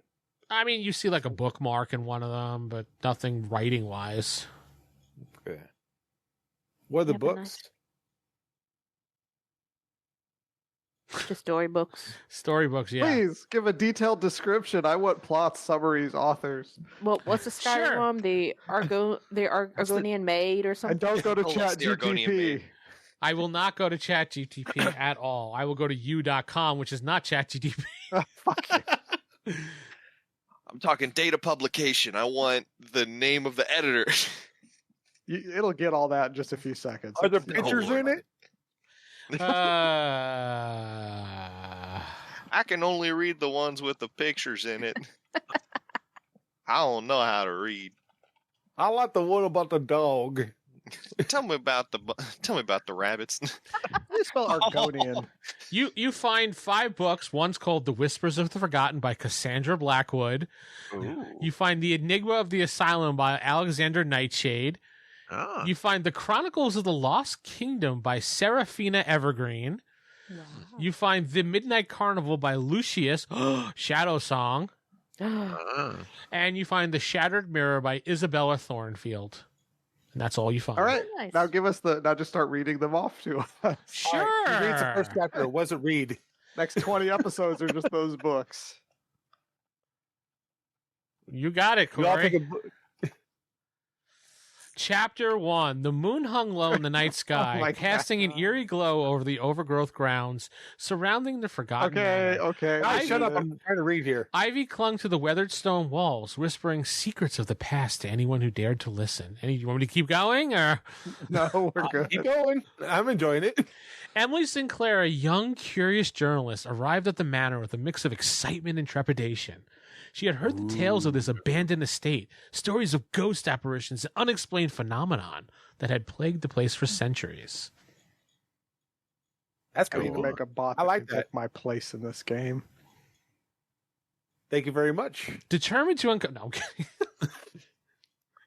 I mean, you see like a bookmark in one of them, but nothing writing wise. Okay. What are the Yeah, but books? just storybooks. Storybooks, yeah. Please give a detailed description. I want plots, summaries, authors. Well, what's the Skyrim Sure. one? The Argonian maid or And something? don't go to Oh, it's Chat the Argonian GTP. maid. I will not go to ChatGTP at all. I will go to you.com, which is not ChatGTP. Fuck you. I'm talking data publication. I want the name of the editor. It'll get all that in just a few seconds. Are there It's- pictures in it? I can only read the ones with the pictures in it. I don't know how to read. I like the one about the dog. Tell me about the rabbits. How do you spell Argonian? You find 5 books. One's called The Whispers of the Forgotten by Cassandra Blackwood. You find The Enigma of the Asylum by Alexander Nightshade. Ah. You find The Chronicles of the Lost Kingdom by Serafina Evergreen. Wow. You find The Midnight Carnival by Lucius, Shadow Song. Ah. And you find The Shattered Mirror by Isabella Thornfield. And that's all you find. All right. Nice. Now give us now just start reading them off to us. Sure. All right, he reads the first chapter. What does it read? Next 20 episodes are just those books. You got it, We all Corey. take a book. Chapter 1. The moon hung low in the night sky, my casting an God. eerie glow over the overgrowth grounds surrounding the forgotten Okay, manor. okay. Guys, shut up. Uh, I'm trying to read here. Ivy clung to the weathered stone walls, whispering secrets of the past to anyone who dared to listen. You want me to keep going? Or No, we're good. Keep going. I'm enjoying it. Emily Sinclair, a young, curious journalist, arrived at the manor with a mix of excitement and trepidation. She had heard the tales of this abandoned estate, stories of ghost apparitions, and unexplained phenomenon that had plagued the place for centuries. That's I pretty need to cool. make a bot I that like can that. take my place in this game. Thank you very much. Determined to uncover. No, okay.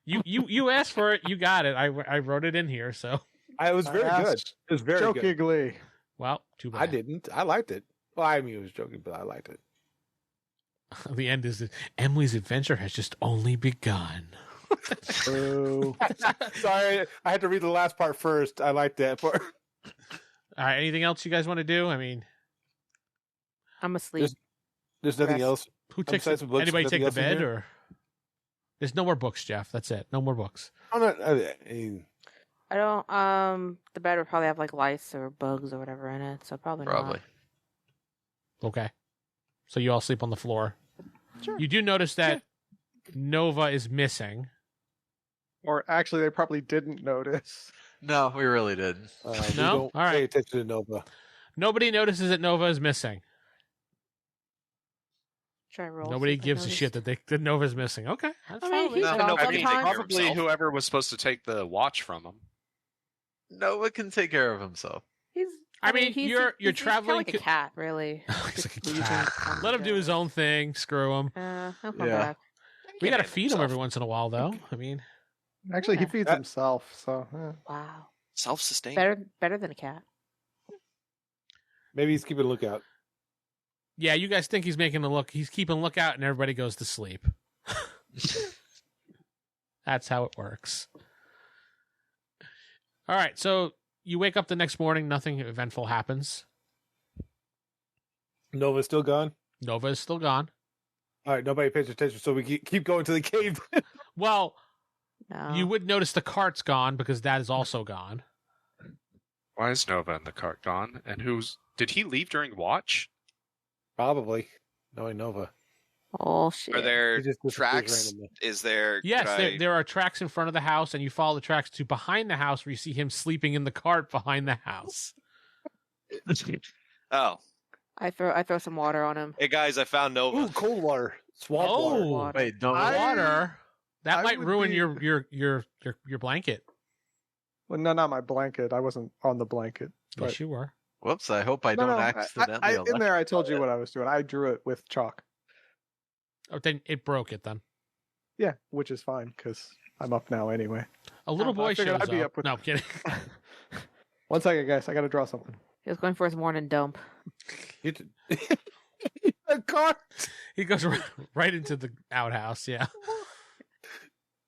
You asked for it. You got it. I wrote it in here. So, It was very I good. asked It was very good. Jokingly. well, too bad. I didn't. I liked it. Well, I mean, it was joking, but I liked it. The end is that Emily's adventure has just only begun. Boo. Sorry, I had to read the last part first. I liked that part. All right. Anything else you guys want to do? I mean, I'm asleep. There's nothing Yes. else. who takes besides the books, anybody nothing take the else in bed here? or? There's no more books, Jeff. That's it. No more books. I'm not. I mean, I don't. The bed would probably have like lice or bugs or whatever in it, so probably Probably. Okay. So you all sleep on the floor. Sure. You do notice that Nova is missing. Or actually, they probably didn't notice. No, we really didn't. we No? don't All right. pay attention to Nova. Nobody notices that Nova is missing. Try roll. Nobody see if I gives a notice. shit that Nova's missing. Okay. That's I fine mean, with me. he's No, gone nobody sometimes. take probably himself. whoever was supposed to take the watch from him. Noah can take care of himself. He's. I mean, he's, you're he's traveling Kind of like a cat, really. He's like a Just cat. leaving Let him do his own thing. Screw him. He'll come Yeah. back. We got to feed him every once in a while, though. I mean, Actually, he Yeah. feeds himself, so. Wow. Self-sustained. Better than a cat. Maybe he's keeping a lookout. yeah, you guys think he's making a look. He's keeping a lookout, and everybody goes to sleep. That's how it works. All right, so you wake up the next morning, nothing eventful happens. Nova's still gone. Nova is still gone. All right, nobody pays attention, so we keep going to the cave. Well, No. you would notice the cart's gone because that is also gone. Why is Nova and the cart gone? And did he leave during watch? Probably. Knowing Nova. Oh shit. Are there He just disappears tracks? randomly. Is there? Yes, could there are tracks in front of the house, and you follow the tracks to behind the house where you see him sleeping in the cart behind the house. Oh, I throw some water on him. hey guys, I found Nova. Ooh, cold water. Swamp water. Oh, Water. Wait, no. water. That I might would ruin be- your blanket. Well, no, not my blanket. I wasn't on the blanket. Yes, But you were. Whoops, I hope I no, don't no, accidentally in there, I told you what I was doing. I drew it with chalk. Oh, then it broke it then. Yeah, which is fine because I'm up now anyway. A little I boy figured shows I'd be up. up with- No, I'm kidding. 1 second, guys. I got to draw something. He was going for his morning dump. A cart. He goes right into the outhouse. Yeah.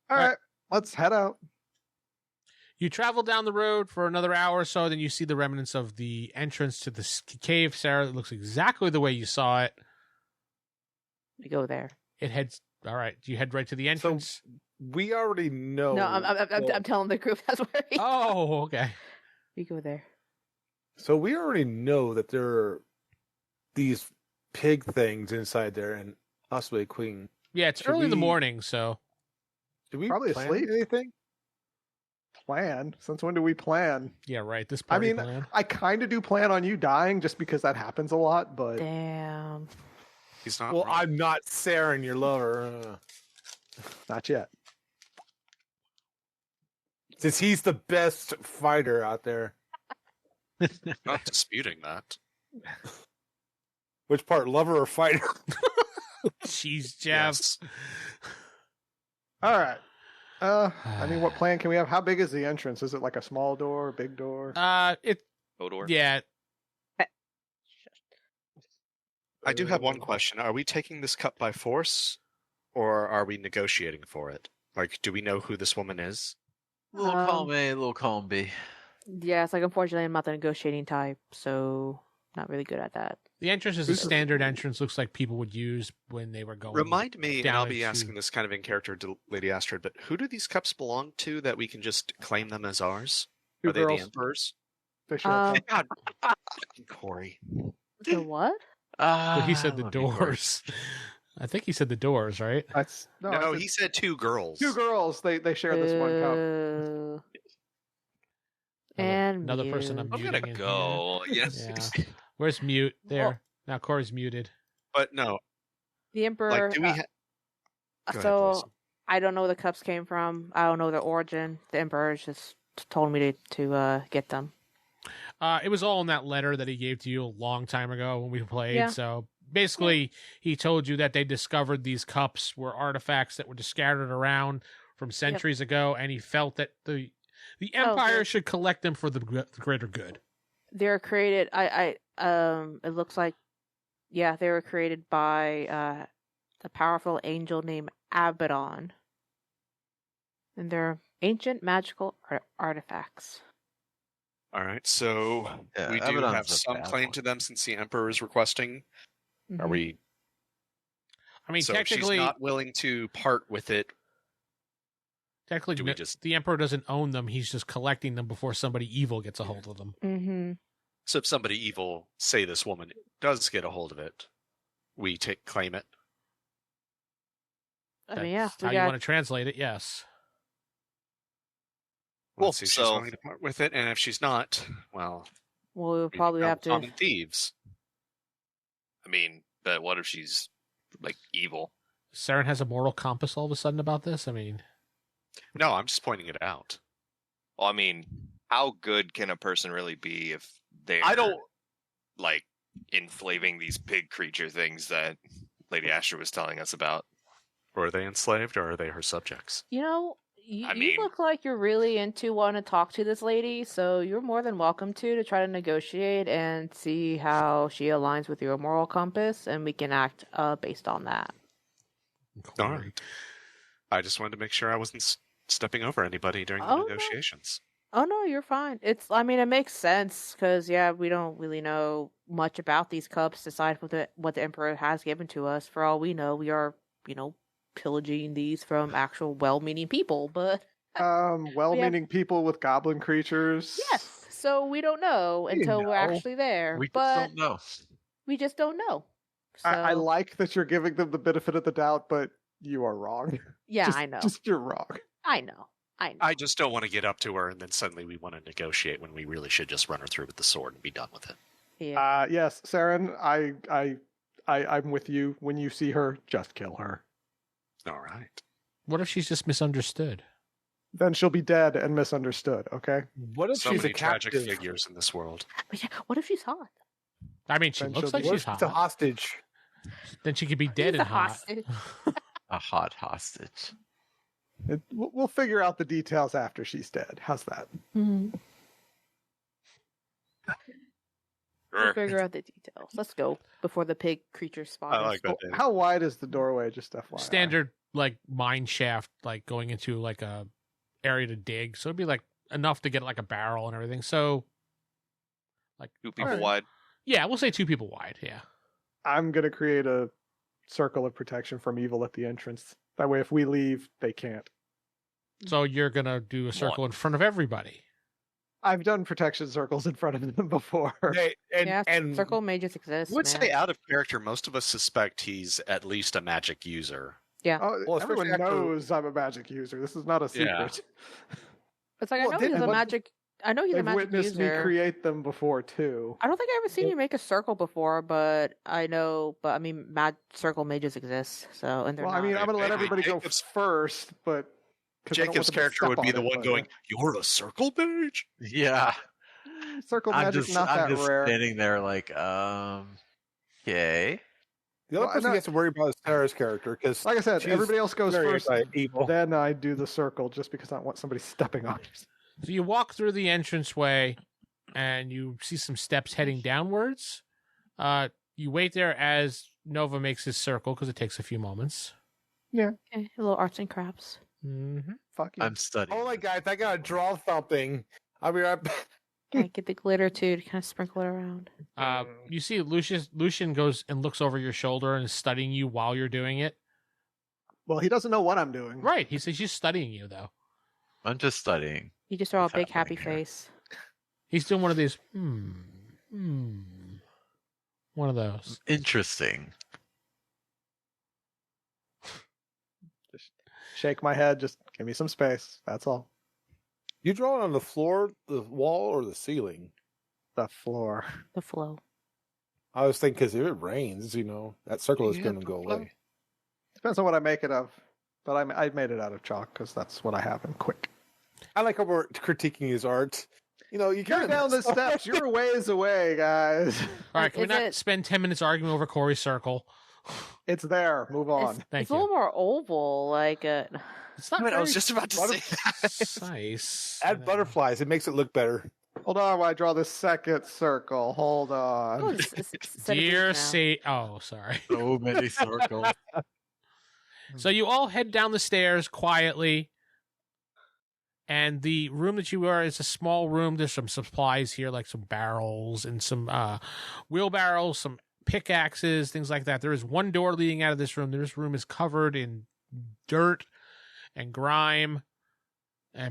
All right, let's head out. You travel down the road for another hour or so, then you see the remnants of the entrance to the cave, Sarah. It looks exactly the way you saw it. We go there. It heads. All right, you head right to the entrance. We already know. No, I'm telling the group that's where we Oh, okay. we go there. So we already know that there are these pig things inside there, and possibly a queen. Yeah, it's Should early in the we- morning, so Did we Probably plan asleep. anything? Plan? Since when do we plan? yeah, right. This I party mean, plan. I kind of do plan on you dying just because that happens a lot, but Damn. He's not. Well, wrong. I'm not Seran, your lover. not yet. Since he's the best fighter out there. not disputing that. Which part, lover or fighter? Jeez, Jeff. Yes. All right. I mean, what plan can we have? How big is the entrance? Is it like a small door, a big door? It. Hodor. Yeah. I do have one question. Are we taking this cup by force, or are we negotiating for it? Like, do we know who this woman is? Little column A, little column B. Yeah, it's like unfortunately I'm not the negotiating type, so not really good at that. The entrance is a standard entrance. Looks like people would use when they were going. Remind me, and down I'll be into- asking this kind of in character to Lady Astrid, but who do these cups belong to that we can just claim them as ours? Two Are they girls. the Emperor's? They share Um, a cup. God, Corey. The what? But he said the okay, Corey. doors. I think he said the doors, right? That's No, I said he said two girls. two girls. They share this one cup. And Another person I'm I'm muting gonna in go. Yes. Yeah. Where's mute? There. Now Corey's muted. But no, The Emperor. like, do we? Go ahead, so Wilson. I don't know where the cups came from. I don't know their origin. The Emperor just told me to get them. It was all in that letter that he gave to you a long time ago when we played. Yeah. So basically, he told you that they discovered these cups were artifacts that were just scattered around from centuries ago, and he felt that the Empire okay. should collect them for the greater good. They're created. It looks like, yeah, they were created by a powerful angel named Abaddon, and they're ancient magical artifacts. All right, so Yeah, we do Abaddon's have a some bad claim one. to them since the Emperor is requesting. Are Mhm. we? I mean, So if she's technically, not willing to part with it. technically, do we just- the Emperor doesn't own them. He's just collecting them before somebody evil gets a hold of them. Mm-hmm. So if somebody evil, say this woman, does get a hold of it, we claim it. I mean, yeah, That's we how you got. want to translate it. Yes. We'll Cool, see if she's so- willing to part with it, and if she's not, well, We'll we probably become have to. common thieves. I mean, but what if she's like evil? Saren has a moral compass all of a sudden about this. I mean, No, I'm just pointing it out. Well, I mean, how good can a person really be if they're I don't. like enslaving these pig creature things that Lady Astrid was telling us about? Or are they enslaved, or are they her subjects? You know, you, I you mean- look like you're really into wanting to talk to this lady, so you're more than welcome to try to negotiate and see how she aligns with your moral compass, and we can act based on that. All right. I just wanted to make sure I wasn't stepping over anybody during the Oh, no. negotiations. Oh no, you're fine. I mean, it makes sense because we don't really know much about these cups aside from what the Emperor has given to us. For all we know, we are, pillaging these from actual well-meaning people. But Well-meaning people with goblin creatures. yes, so we don't know until we're actually there. We just but don't know. we just don't know. So, I like that you're giving them the benefit of the doubt, but you are wrong. Yeah, I know. You're wrong. I know. I just don't want to get up to her and then suddenly we want to negotiate when we really should just run her through with the sword and be done with it. Yeah. Yes, Seran, I'm with you. When you see her, just kill her. All right. What if she's just misunderstood? Then she'll be dead and misunderstood, okay? What if So she's many a tragic captive? figures in this world. But yeah, what if she's hot? I mean, she Then looks she'll like be- What she's if it's a hot. hostage? Then she could be dead She's and a hot. hostage. A hot hostage. We'll figure out the details after she's dead. How's that? Mhm. We'll Grr. figure out the details. Let's go before the pig creature spot I us. like that. David. How wide is the doorway? Just FYI. Standard like mine shaft, like going into like a area to dig. So it'd be like enough to get like a barrel and everything. So like 2 people Alright. wide. yeah, we'll say 2 people wide. Yeah. I'm gonna create a circle of protection from evil at the entrance. That way, if we leave, they can't. So you're gonna do a circle in front of everybody. I've done protection circles in front of them before. And circle may just exist. I would man. say out of character, most of us suspect he's at least a magic user. Oh, Well, everyone especially after- knows I'm a magic user. This is not a Yeah. secret. It's like Well, I know they- he's a what- magic. I know he's a They've magic witnessed user. me create them before too. I don't think I've ever seen you make a circle before, but I know. But I mean, circle mages exist. So and they're Well, not. I mean, I'm gonna let Maybe everybody go Jacob's- first, but 'cause I don't want Jacob's them to character step would be on the it, one but, going, "You're a circle mage." Yeah. circle I'm magic's just, not I'm that just rare. standing there like, okay. the other Well, person no- you have to worry about is Sarah's character because Like I said, she's everybody else goes very first. anti-evil. Then I do the circle just because I don't want somebody stepping on it. So you walk through the entranceway and you see some steps heading downwards. You wait there as Nova makes his circle because it takes a few moments. Okay, a little arts and crafts. Mm-hmm. Fuck you. I'm studying. Oh my god, I gotta draw something. I'll be right back. Okay, get the glitter too to kind of sprinkle it around. You see Lucian goes and looks over your shoulder and is studying you while you're doing it. Well, he doesn't know what I'm doing. Right. He says he's studying you, though. I'm just studying. You just draw a What's big happy happening here? face. He's doing one of these, one of those. Interesting. Just shake my head. Just give me some space. That's all. You draw it on the floor, the wall, or the ceiling? The floor. The flow. I was thinking because if it rains, that circle is Yeah, going to go the flow. away. Depends on what I make it of. But I made it out of chalk because that's what I have and quick. I like how we're critiquing his art. You You're down the steps. You're a ways away, guys. All right, can we Is not it- spend 10 minutes arguing over Corey's circle? It's there. Move on. Thank It's you. a little more oval, like It's not I very was just about to say that. precise. Add butterflies. It makes it look better. Hold on while I draw the second circle. Hold on. Oh, set of Dear these now. Oh, sorry. So many circles. So you all head down the stairs quietly. And the room that you are is a small room. There's some supplies here, like some barrels and some wheelbarrows, some pickaxes, things like that. There is one door leading out of this room. This room is covered in dirt and grime,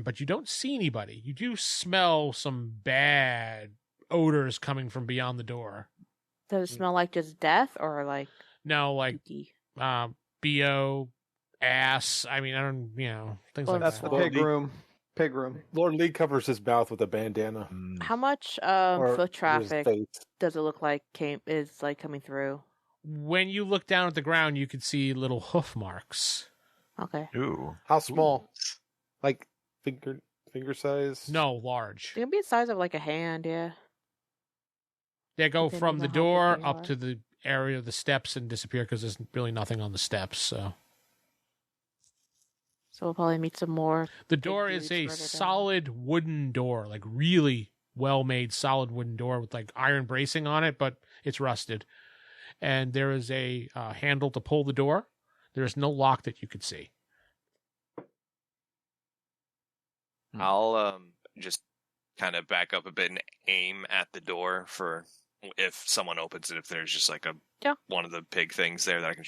but you don't see anybody. You do smell some bad odors coming from beyond the door. Does it smell like just death or like No, like pooky? BO, ass. I mean, I don't, things Well, like That's that. the pig room. Pig room. Lord Lee covers his mouth with a bandana. How much Or foot his traffic face. does it look like is like coming through? When you look down at the ground, you can see little hoof marks. Okay. Ooh. How small? Like finger size? No, large. It can be the size of like a hand, yeah. They go Depending from on the how big door they up are. to the area of the steps and disappear because there's really nothing on the steps. So So we'll probably meet some more. the door is a dudes further down. solid wooden door, like really well-made solid wooden door with like iron bracing on it, but it's rusted. And there is a handle to pull the door. There is no lock that you could see. I'll just kind of back up a bit and aim at the door for if someone opens it, if there's just like one of the pig things there that I can.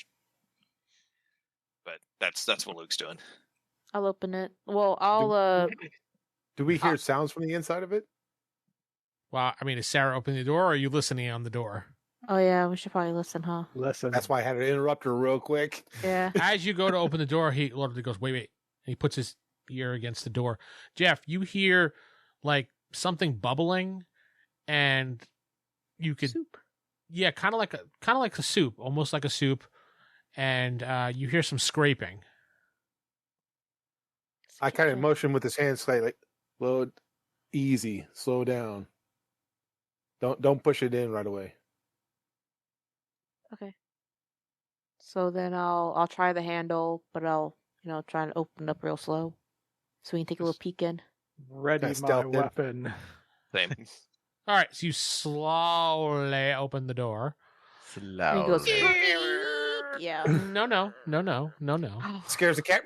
But that's what Luke's doing. I'll open it. Well, I'll Do we hear sounds from the inside of it? Well, I mean, is Sarah opening the door, or are you listening on the door? Oh yeah, we should probably listen, huh? Listen. That's why I had to interrupt her real quick. Yeah. As you go to open the door, he literally goes, wait. And he puts his ear against the door. Geoff, you hear like something bubbling, and you could, Soup. yeah, kind of like a soup, almost like a soup, and you hear some scraping. I kind of motion with his hands slightly, load, easy, slow down. Don't push it in right away. Okay. So then I'll try the handle, but I'll try and open it up real slow, so we can take a little peek in. Ready That's my stealth, then. weapon. Same. All right, so you slowly open the door. And he goes, Slowly. yeah. No. Scares the cat.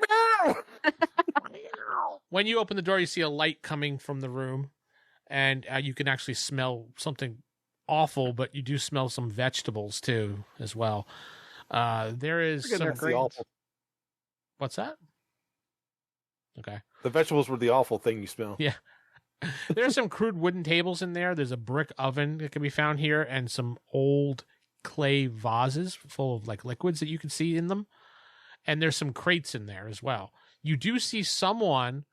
When you open the door, you see a light coming from the room, and you can actually smell something awful, but you do smell some vegetables too, as well. There is Look at some. their greens. awful. What's that? Okay. The vegetables were the awful thing you smell. Yeah. There's some crude wooden tables in there. There's a brick oven that can be found here, and some old clay vases full of like liquids that you can see in them. And there's some crates in there as well. You do see someone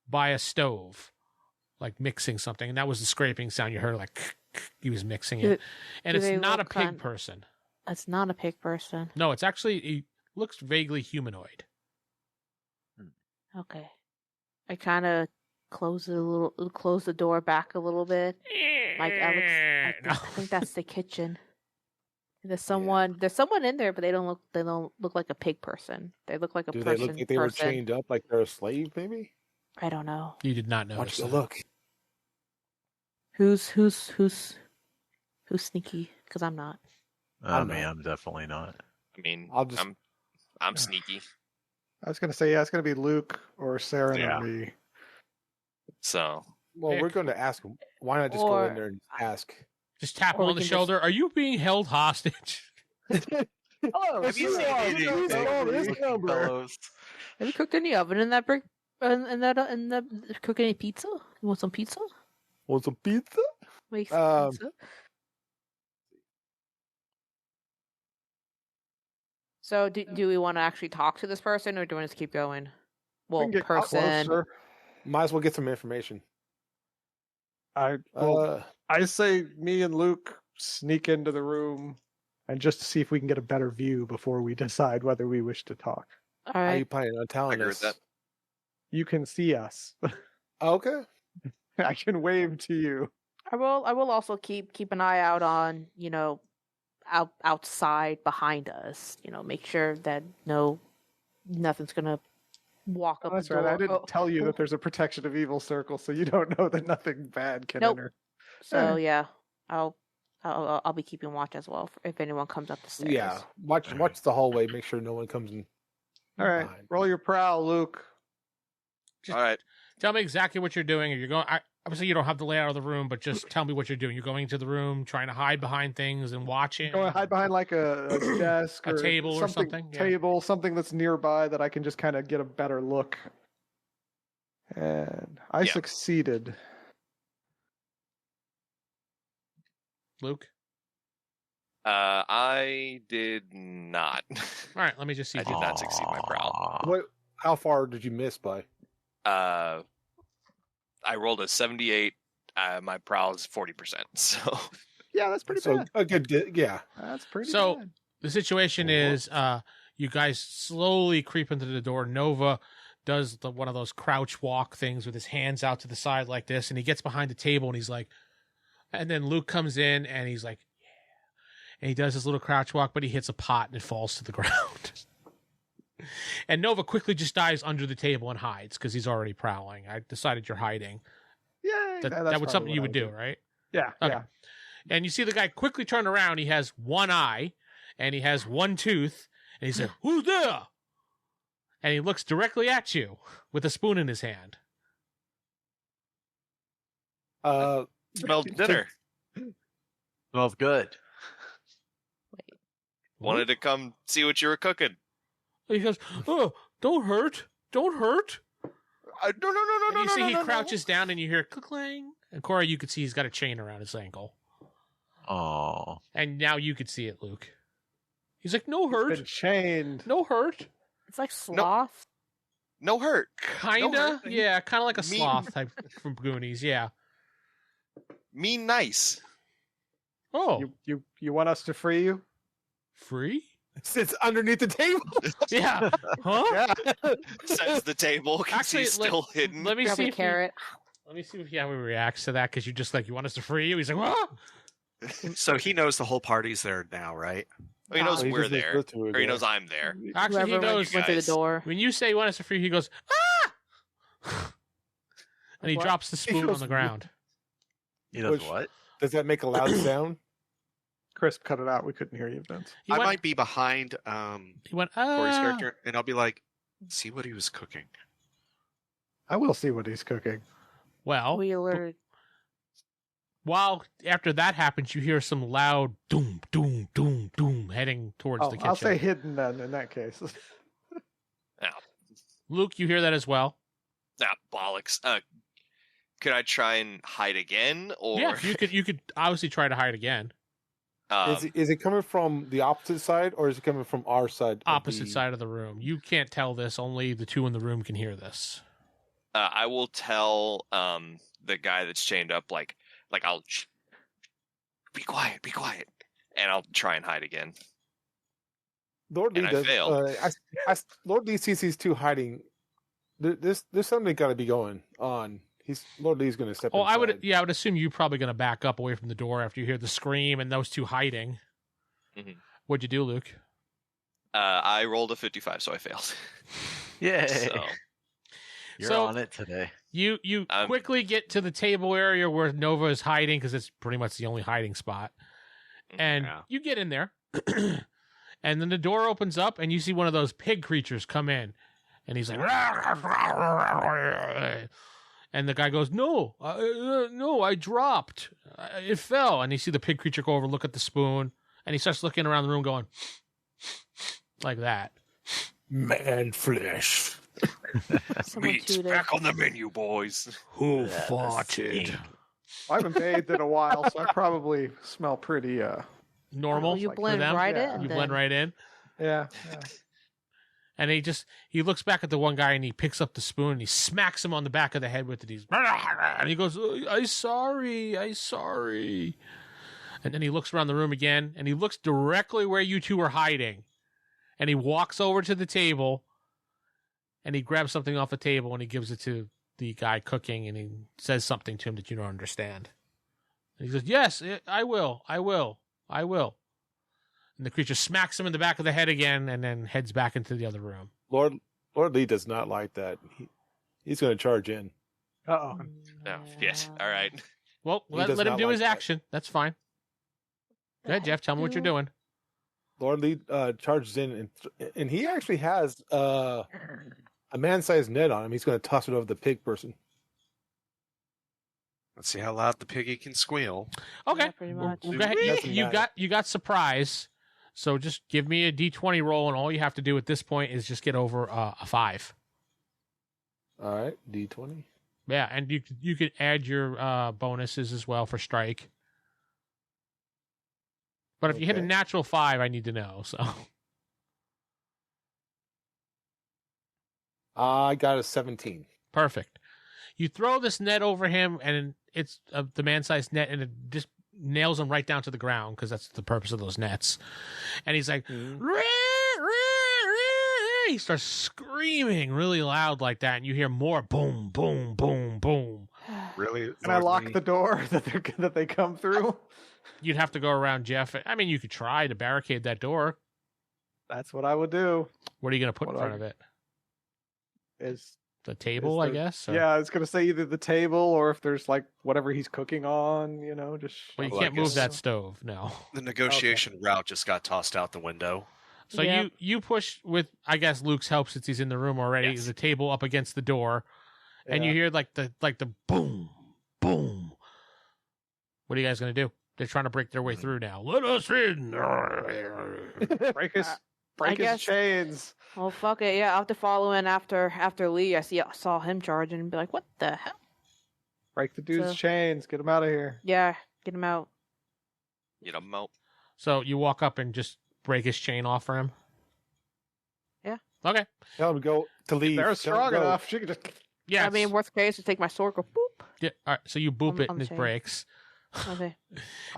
by a stove, like mixing something, and that was the scraping sound you heard, like he was mixing it. And do it's they not a look pig person. It's not a pig person. No, it's actually, it looks vaguely humanoid. Okay. I kind of close the door back a little bit. Like I think that's the kitchen. There's someone in there, but they don't look like a pig person. They look like a Do person. they look like they were chained up like they're a slave, maybe? I don't know. You did not Watch notice the that. look. Who's sneaky? Because I'm not. I'm definitely not. I mean, I'll just- I'm sneaky. I was going to say, yeah, it's going to be Luke or Seran Yeah. or me. So Well, Pick. we're going to ask him. Why not just go Or- in there and ask? Just tap Or him we on the can shoulder. Are you being held hostage? Oh, Have you seen anything fellows? Have you cooked any oven in that brick? In that cook any pizza? You want some pizza? Want some pizza? Make some pizza. So do we want to actually talk to this person, or do we want to keep going? We Well, can get person. closer. Might as well get some information. I say me and Luke sneak into the room and just to see if we can get a better view before we decide whether we wish to talk. All How are you right. planning on I telling agree us? with that. You can see us. Okay. I can wave to you. I will also keep an eye out on outside behind us. Make sure that nothing's gonna walk up. That's the right. door. I didn't tell you that there's a protection of evil circle, so you don't know that nothing bad can Nope. enter. So yeah, I'll be keeping watch as well if anyone comes up the stairs. Yeah. Watch the hallway. Make sure no one comes in. All right, behind. roll your prowl, Luke. Just All right. tell me exactly what you're doing. Or you're going. Obviously, you don't have the layout of the room, but just tell me what you're doing. You're going into the room, trying to hide behind things and watching. Go hide behind like a desk, A or table or something, yeah. Table, something that's nearby that I can just kind of get a better look. And I Yeah. succeeded. Luke. I did not. All right, let me just see. I if did you- not succeed my prowl. How far did you miss by? I rolled a 78. My prowl is 40%. So Yeah, that's pretty So bad. a good, yeah. That's pretty So- bad. The situation is, you guys slowly creep into the door. Nova does one of those crouch walk things with his hands out to the side like this, and he gets behind the table and he's like, and then Luke comes in and he's like, yeah, and he does his little crouch walk, but he hits a pot and it falls to the ground. And Nova quickly just dives under the table and hides because he's already prowling. I decided you're hiding. Yeah, That was something you would do, right? Yeah, Okay. yeah. And you see the guy quickly turn around. He has one eye and he has one tooth. And he said, "Who's there?" And he looks directly at you with a spoon in his hand. Smelled dinner. Smells good. Wanted to come see what you were cooking. He goes, "Oh, don't hurt. Don't hurt." No. And you see he crouches down and you hear clang. And Cora, you could see he's got a chain around his ankle. Oh. And now you could see it, Luke. He's like, no Been hurt. chained. No hurt. It's like sloth. No hurt. Kinda. No hurt. Yeah, kind of like a Me- sloth type from Goonies. Yeah. Mean nice. Oh, You want us to free you? free? Sits underneath the table. Yeah. Huh? Yeah. Says the table because Actually, he's still hidden. Let me Grab see a if carrot. let me see if how he reacts to that, because you just like, you want us to free you? He's like, what? So he knows the whole party's there now, right? He knows He we're just there, refers to it or he as- knows I'm there. Actually, he Whoever knows. went through the guys. door. When you say you want us to free, he goes, ah! And he What? drops the spoon on goes, the ground. He does Which- what? Does that make a loud sound? Chris, cut it out. We couldn't hear you, Vince. He I went, might be behind he went, Corey's ah. character, and I'll be like, see what he was cooking. I will see what he's cooking. Well, We alerted. while after that happens, you hear some loud doom, doom, doom, doom heading towards Oh, the kitchen. I'll say hidden then in that case. Luke, you hear that as well? Bollocks. Could I try and hide again, or Yeah, you could obviously try to hide again. Is it coming from the opposite side, or is it coming from our side? Opposite side of the room. You can't tell this. Only the two in the room can hear this. I will tell the guy that's chained up, like I'll be quiet, and I'll try and hide again. Lord Lee and I does. failed. Lord Lee sees these two hiding. There's something got to be going on. Lord Lee's going to step. Oh, inside. I would assume you're probably going to back up away from the door after you hear the scream and those two hiding. Mhm. What'd you do, Luke? I rolled a 55, so I failed. Yay. So You're So- on it today. You quickly get to the table area where Nova is hiding, because it's pretty much the only hiding spot. And Yeah. you get in there, and then the door opens up, and you see one of those pig creatures come in, and he's like, and the guy goes, "No, no, I dropped, it fell." And you see the pig creature go over, look at the spoon, and he starts looking around the room, going like that. Man flesh. Someone tooted. on the menu, boys. Who Yeah, farted? I haven't bathed in a while, so I probably smell pretty. Normal. Oh, you for blend them? right Yeah. in. You then. blend right in. Yeah. And he looks back at the one guy and he picks up the spoon and he smacks him on the back of the head with it. And he goes, I'm sorry. And then he looks around the room again and he looks directly where you two are hiding. And he walks over to the table and he grabs something off the table and he gives it to the guy cooking and he says something to him that you don't understand. And he says, yes, I will. And the creature smacks him in the back of the head again and then heads back into the other room. Lord Lee does not like that. He's going to charge in. Oh. Oh, yes. All right. Well, He let does him not do like his that. action. That's fine. Go ahead, Jeff. Tell me what you're doing. Lord Lee charges in, and he actually has a man-sized net on him. He's going to toss it over the pig person. Let's see how loud the piggy can squeal. Okay. Yeah, pretty much. Well, go ahead. Doesn't You matter. got surprise. So just give me a D20 roll, and all you have to do at this point is just get over a 5. All right, D20. Yeah, and you could add your bonuses as well for strike. But if you hit a Okay. natural 5, I need to know. So I got a 17. perfect. You throw this net over him, and it's the man-sized net, and it just nails him right down to the ground because that's the purpose of those nets. And he's like, Mhm. "Rah, rah, rah." He starts screaming really loud like that, and you hear more boom, boom, boom, boom. Really? Can I Lord lock Lee? the door that they come through? You'd have to go around Jeff. I mean, you could try to barricade that door. That's what I would do. What are you going to put in What front I- of it? Is The table, I the- guess? Or- Yeah, I was gonna say either the table or if there's like whatever he's cooking on, just. Well, you Well, I can't move guess- that stove, no. The negotiation route just got tossed out the window. So Yep. you push with, I guess, Luke's help since he's in the room already, Yes. the table up against the door, and you Yeah. hear like the boom, boom, What are you guys going to do? They're trying to break their way through now. Let us in. Break his guess- chains. Well, fuck it. Yeah, I'll have to follow in after Lee. I saw him charging and be like, what the hell? Break the dude's So- chains. Get him out of here. Yeah, get him out. So you walk up and just break his chain off for him? Yeah. Okay. Tell him to go to leave. They're Tell him strong to go. enough. She could just. Yeah. I mean, worst case, just take my sword, go boop. Yeah. All right. So you boop it I'm and it chained. breaks. Okay.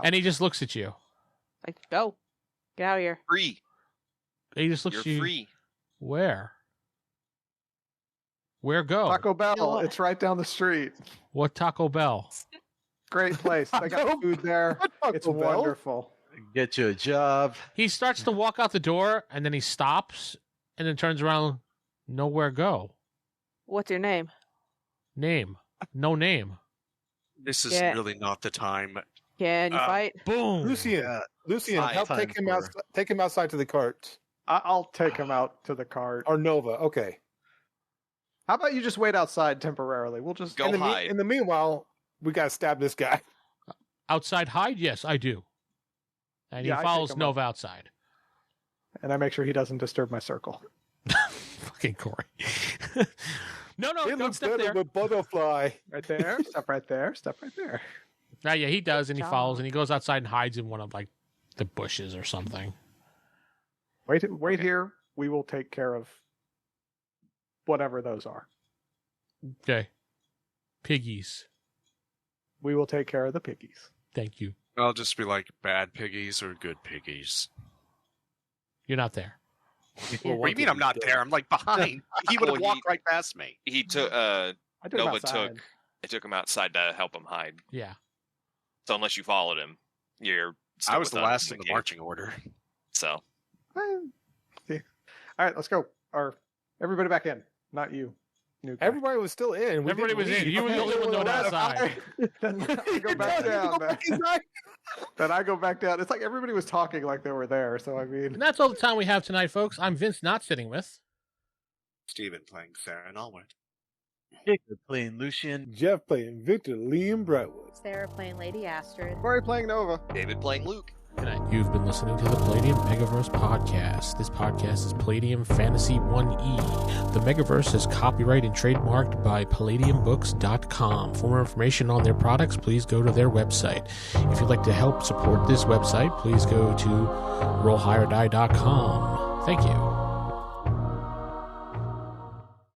And he just looks at you. Like, go. Get out of here. Free. He just looks You're at you. free. Where? Where go? Taco Bell. know- It's right down the street. What Taco Bell? Great place. They got food there. It's Taco Bell? wonderful. Get you a job. He starts to walk out the door and then he stops and then turns around. Nowhere go. What's your name? Name. No name. This is Yeah. really not the time. Can you fight? Boom. Lucian, help time take him for- out. Take him outside to the cart. I'll take him out to the cart. Or Nova. Okay. How about you just wait outside temporarily? We'll just Go in hide. in the meanwhile, we gotta stab this guy. Outside hide? Yes, I do. And Yeah, I he take follows him Nova outside. and I make sure he doesn't disturb my circle. Fucking Corey. No, It don't looks step better there. with butterfly. Right there. Step right there. Step right there. Yeah, he does, and he Good follows, job. and he goes outside and hides in one of like the bushes or something. Wait here. We will take care of whatever those are. Okay. Piggies. We will take care of the piggies. Thank you. I'll just be like bad piggies or good piggies. You're not there. What do you mean I'm not there? I'm like behind. He would have Well, walked right past me. He took. I took him Nova outside. took him outside to help him hide. Yeah. So unless you followed him, you're. Still I was with the us last in the cave. marching order. So Yeah. All right, let's go. Or everybody back in. Not you. New guy. Everybody was still in. We Everybody didn't was in. leave. You were the only one going outside. Then I go back down. Then I go back down. It's like everybody was talking like they were there. So I mean, And that's all the time we have tonight, folks. I'm Vince, not sitting with. Steven playing Seran and Lady. Jakob playing Lucian. Geoff playing Victor Liam Brightwood. Sarah playing Lady Astrid. Corey playing Nova. David playing Luke. Good night. You've been listening to the Palladium Megaverse podcast. This podcast is Palladium Fantasy 1E. The Megaverse is copyright and trademarked by PalladiumBooks.com. For more information on their products, please go to their website. If you'd like to help support this website, please go to RollHigherDie.com. Thank you.